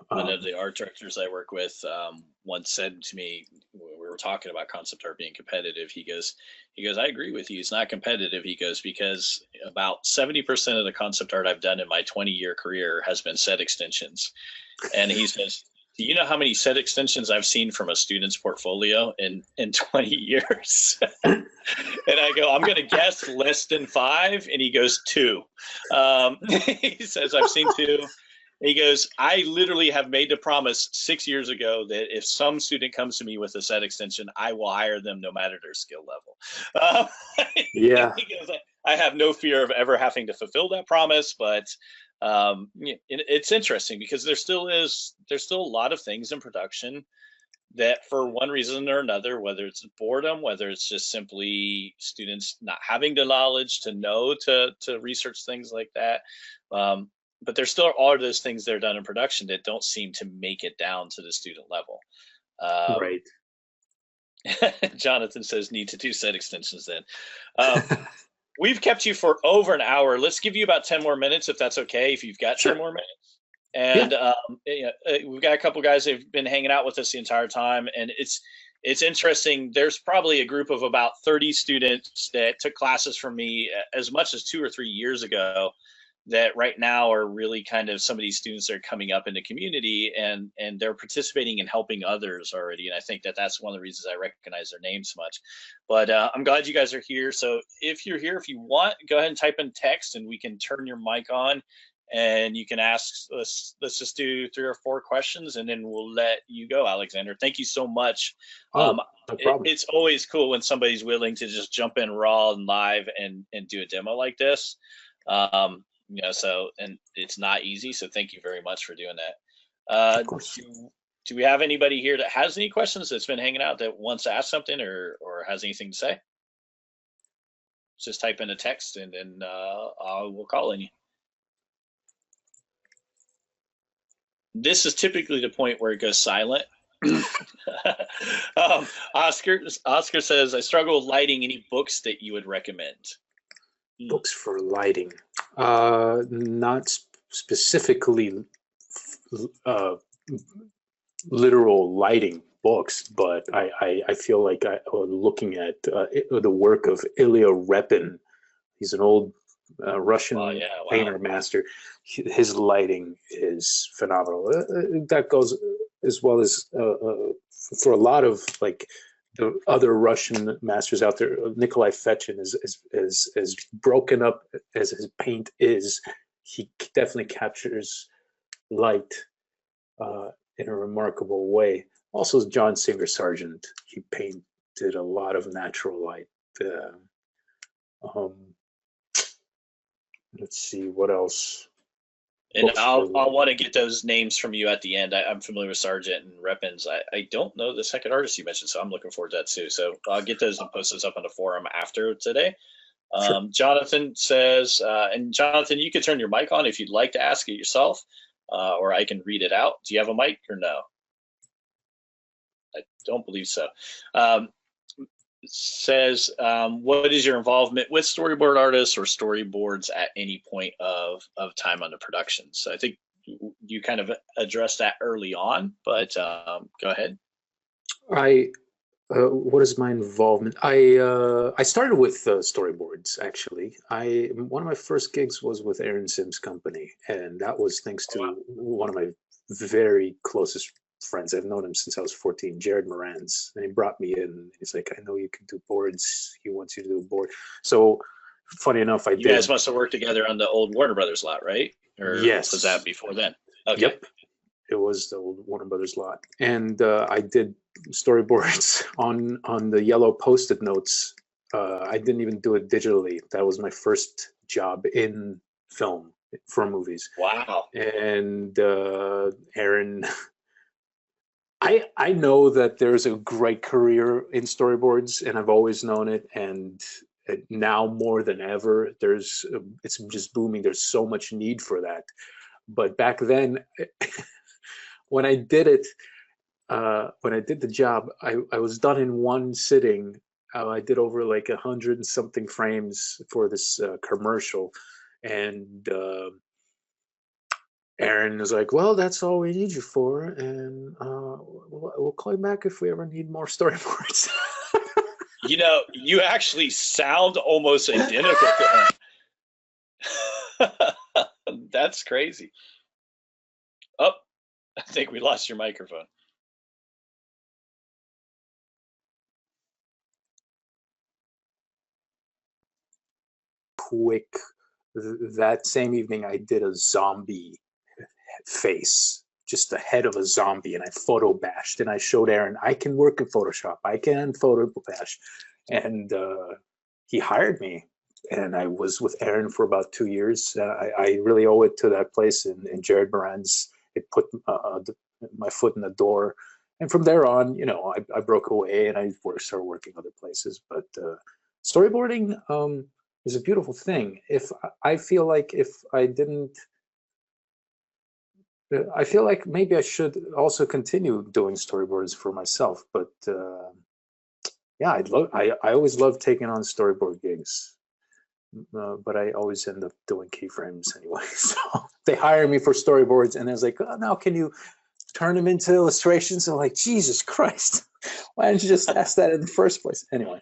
One of the art directors I work with once said to me, when we were talking about concept art being competitive, he goes, I agree with you. It's not competitive. He goes, because about 70% of the concept art I've done in my 20-year career has been set extensions. And he says, do you know how many set extensions I've seen from a student's portfolio in 20 years? And I go, I'm going to guess less than 5. And he goes, 2. He says, I've seen 2. And he goes, I literally have made the promise 6 years ago that if some student comes to me with a set extension, I will hire them no matter their skill level. Yeah. He goes, I have no fear of ever having to fulfill that promise, but it's interesting because there's still a lot of things in production that, for one reason or another, whether it's boredom, whether it's just simply students not having the knowledge to know to research things like that, but there still are those things that are done in production that don't seem to make it down to the student level. Right. Jonathan says, need to do set extensions then. We've kept you for over an hour. Let's give you about 10 more minutes, if that's okay, if you've got 10 more minutes. And we've got a couple guys that have been hanging out with us the entire time. And it's interesting. There's probably a group of about 30 students that took classes from me as much as 2 or 3 years ago that right now are really kind of some of these students that are coming up in the community, and they're participating and helping others already. And I think that's one of the reasons I recognize their names so much. But I'm glad you guys are here. So if you're here, if you want, go ahead and type in text and we can turn your mic on. and you can ask. Let's just do 3 or 4 questions, and then we'll let you go, Alexander. Thank you so much. Oh, no problem. It's always cool when somebody's willing to just jump in raw and live and do a demo like this. So, and it's not easy. So thank you very much for doing that. Of course. Do we have anybody here that has any questions that's been hanging out that wants to ask something or has anything to say? Just type in a text and then we'll call on you. This is typically the point where it goes silent. Oscar says, I struggle with lighting. Any books that you would recommend? Books for lighting. Not specifically literal lighting books, but I feel like looking at the work of Ilya Repin. He's an old Russian painter master. His lighting is phenomenal. That goes as well as for a lot of like the other Russian masters out there. Nikolai Fechin is as broken up as his paint is. He definitely captures light in a remarkable way. Also, John Singer Sargent, he painted a lot of natural light. Let's see what else. And I'll want to get those names from you at the end. I'm familiar with Sargent and Repins. I don't know the second artist you mentioned, so I'm looking forward to that too. So I'll get those and post those up on the forum after today. Sure. Jonathan says, and Jonathan, you can turn your mic on if you'd like to ask it yourself, or I can read it out. Do you have a mic or no? I don't believe so. Says, what is your involvement with storyboard artists or storyboards at any point of time on the production? So I think you kind of addressed that early on, but go ahead. What is my involvement? I started with storyboards actually. One of my first gigs was with Aaron Sims' company, and that was thanks to one of my very closest friends. I've known him since I was 14, Jared Moranz, and he brought me in. He's like, I know you can do boards. He wants you to do a board. So funny enough, you guys must have worked together on the old Warner Brothers lot, right? Or yes. Was that before then? Okay. Yep. It was the old Warner Brothers lot. And I did storyboards on the yellow Post-it notes. I didn't even do it digitally. That was my first job in film for movies. Wow. And Aaron, I know that there's a great career in storyboards, and I've always known it. And now more than ever, it's just booming. There's so much need for that. But back then, when I did it, when I did the job, I was done in one sitting. I did over like 100 and something frames for this commercial, and Aaron was like, "Well, that's all we need you for, and we'll call you back if we ever need more storyboards." You know, you actually sound almost identical to him. That's crazy. Oh, I think we lost your microphone. Quick, that same evening, I did a zombie face, just the head of a zombie, and I photo bashed, and I showed Aaron, I can work in Photoshop, I can photo bash, and he hired me, and I was with Aaron for about 2 years. I really owe it to that place, and Jared Moranz. It put my foot in the door, and from there on, you know, I broke away and I started working other places. But storyboarding is a beautiful thing. I feel like I feel like maybe I should also continue doing storyboards for myself. But yeah, I always love taking on storyboard gigs. But I always end up doing keyframes anyway. So they hire me for storyboards, and I was like, oh, now can you turn them into illustrations? And I'm like, Jesus Christ, why didn't you just ask that in the first place? Anyway.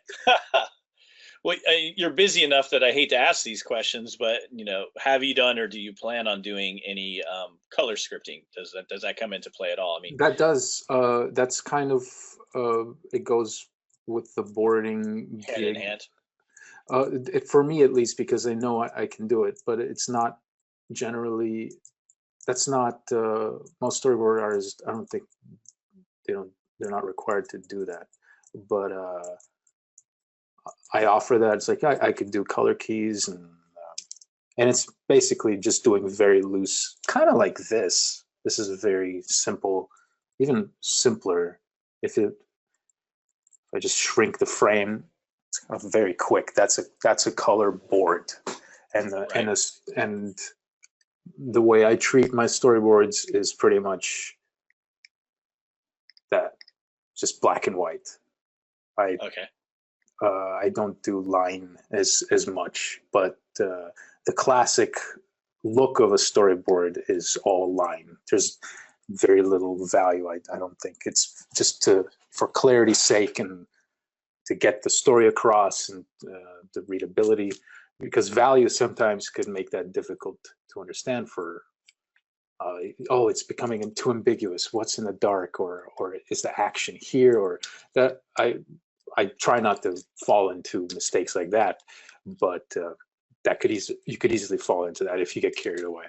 Well, you're busy enough that I hate to ask these questions, but you know, have you done or do you plan on doing any color scripting? Does that come into play at all? I mean, that does. That's kind of it goes with the boarding hand gig. in hand. For me at least, because I know I can do it, but it's not generally, that's not most storyboard artists. I don't think they're not required to do that, but I offer that. It's like I could do color keys, and it's basically just doing very loose, kind of like this. This is very simple, even simpler. If I just shrink the frame, it's kind of very quick. That's a color board, and and the way I treat my storyboards is pretty much that, just black and white. I don't do line as much, but the classic look of a storyboard is all line. There's very little value. I don't think. It's just for clarity's sake and to get the story across and the readability, because value sometimes could make that difficult to understand for it's becoming too ambiguous. What's in the dark, or is the action here, or that? I try not to fall into mistakes like that, but you could easily fall into that if you get carried away.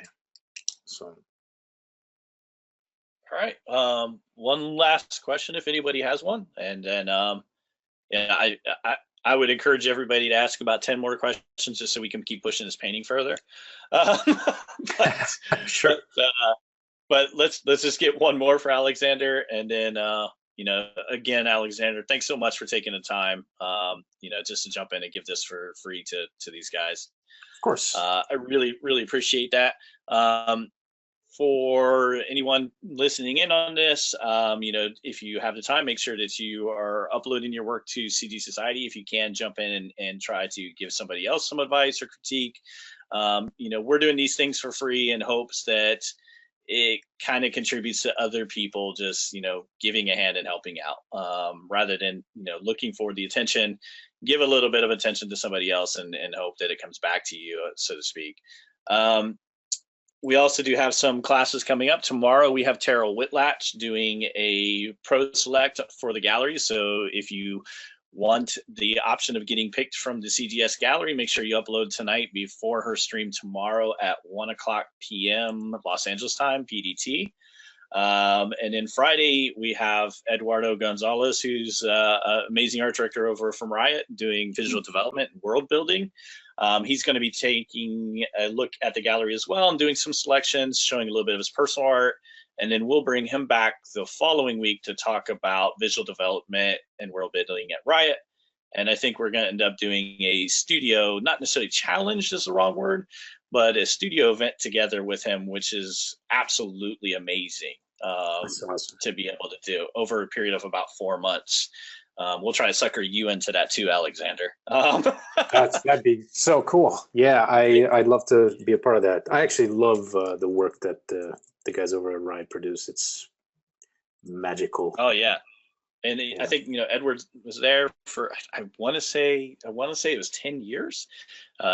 So, all right. One last question, if anybody has one, and then yeah, I would encourage everybody to ask about 10 more questions just so we can keep pushing this painting further. But, sure. But let's just get one more for Alexander, and then again, Alexander, thanks so much for taking the time, just to jump in and give this for free to these guys. Of course. I really appreciate that. For anyone listening in on this, if you have the time, make sure that you are uploading your work to CGSociety. If you can, jump in and try to give somebody else some advice or critique. We're doing these things for free in hopes that it kind of contributes to other people just, giving a hand and helping out, rather than, looking for the attention. Give a little bit of attention to somebody else and hope that it comes back to you, so to speak. We also do have some classes coming up. Tomorrow we have Terrell Whitlatch doing a pro select for the gallery. So if you want the option of getting picked from the CGS gallery, make sure you upload tonight before her stream tomorrow at 1:00 p.m. Los Angeles time, PDT. And then Friday we have Eduardo Gonzalez, who's an amazing art director over from Riot, doing visual development and world building. He's going to be taking a look at the gallery as well and doing some selections, showing a little bit of his personal art. And then we'll bring him back the following week to talk about visual development and world building at Riot. And I think we're going to end up doing a studio, not necessarily challenge is the wrong word, but a studio event together with him, which is absolutely amazing. That's awesome. To be able to do over a period of about 4 months. We'll try to sucker you into that too, Alexander. That'd be so cool. Yeah, I'd love to be a part of that. I actually love the work that the guys over at Riot produce. It's magical. Oh yeah, and yeah. I think Edward was there for I want to say it was 10 years.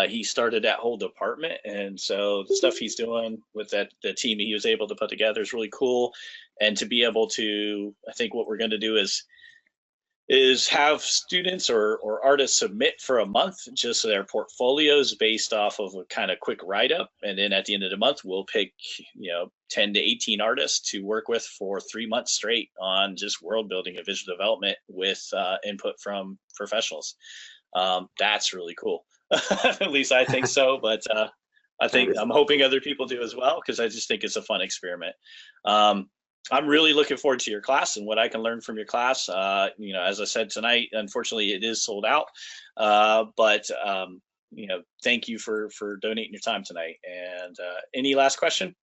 He started that whole department, and so the stuff he's doing with the team he was able to put together is really cool. And to be able to, I think what we're going to do is have students or artists submit for a month, just their portfolios based off of a kind of quick write-up. And then at the end of the month, we'll pick 10 to 18 artists to work with for 3 months straight on just world building and visual development with input from professionals. That's really cool. At least I think so. But I'm hoping other people do as well, because I just think it's a fun experiment. I'm really looking forward to your class and what I can learn from your class. As I said tonight, unfortunately, it is sold out. But thank you for donating your time tonight. And any last question?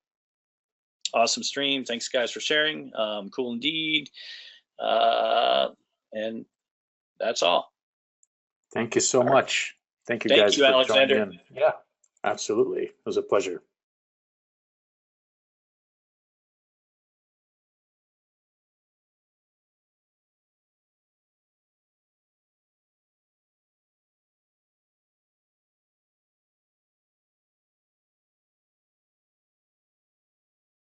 Awesome stream. Thanks, guys, for sharing. Cool indeed. And that's all. Thank you so much. Thank you, guys. Thank you, Alexander. Yeah, absolutely. It was a pleasure.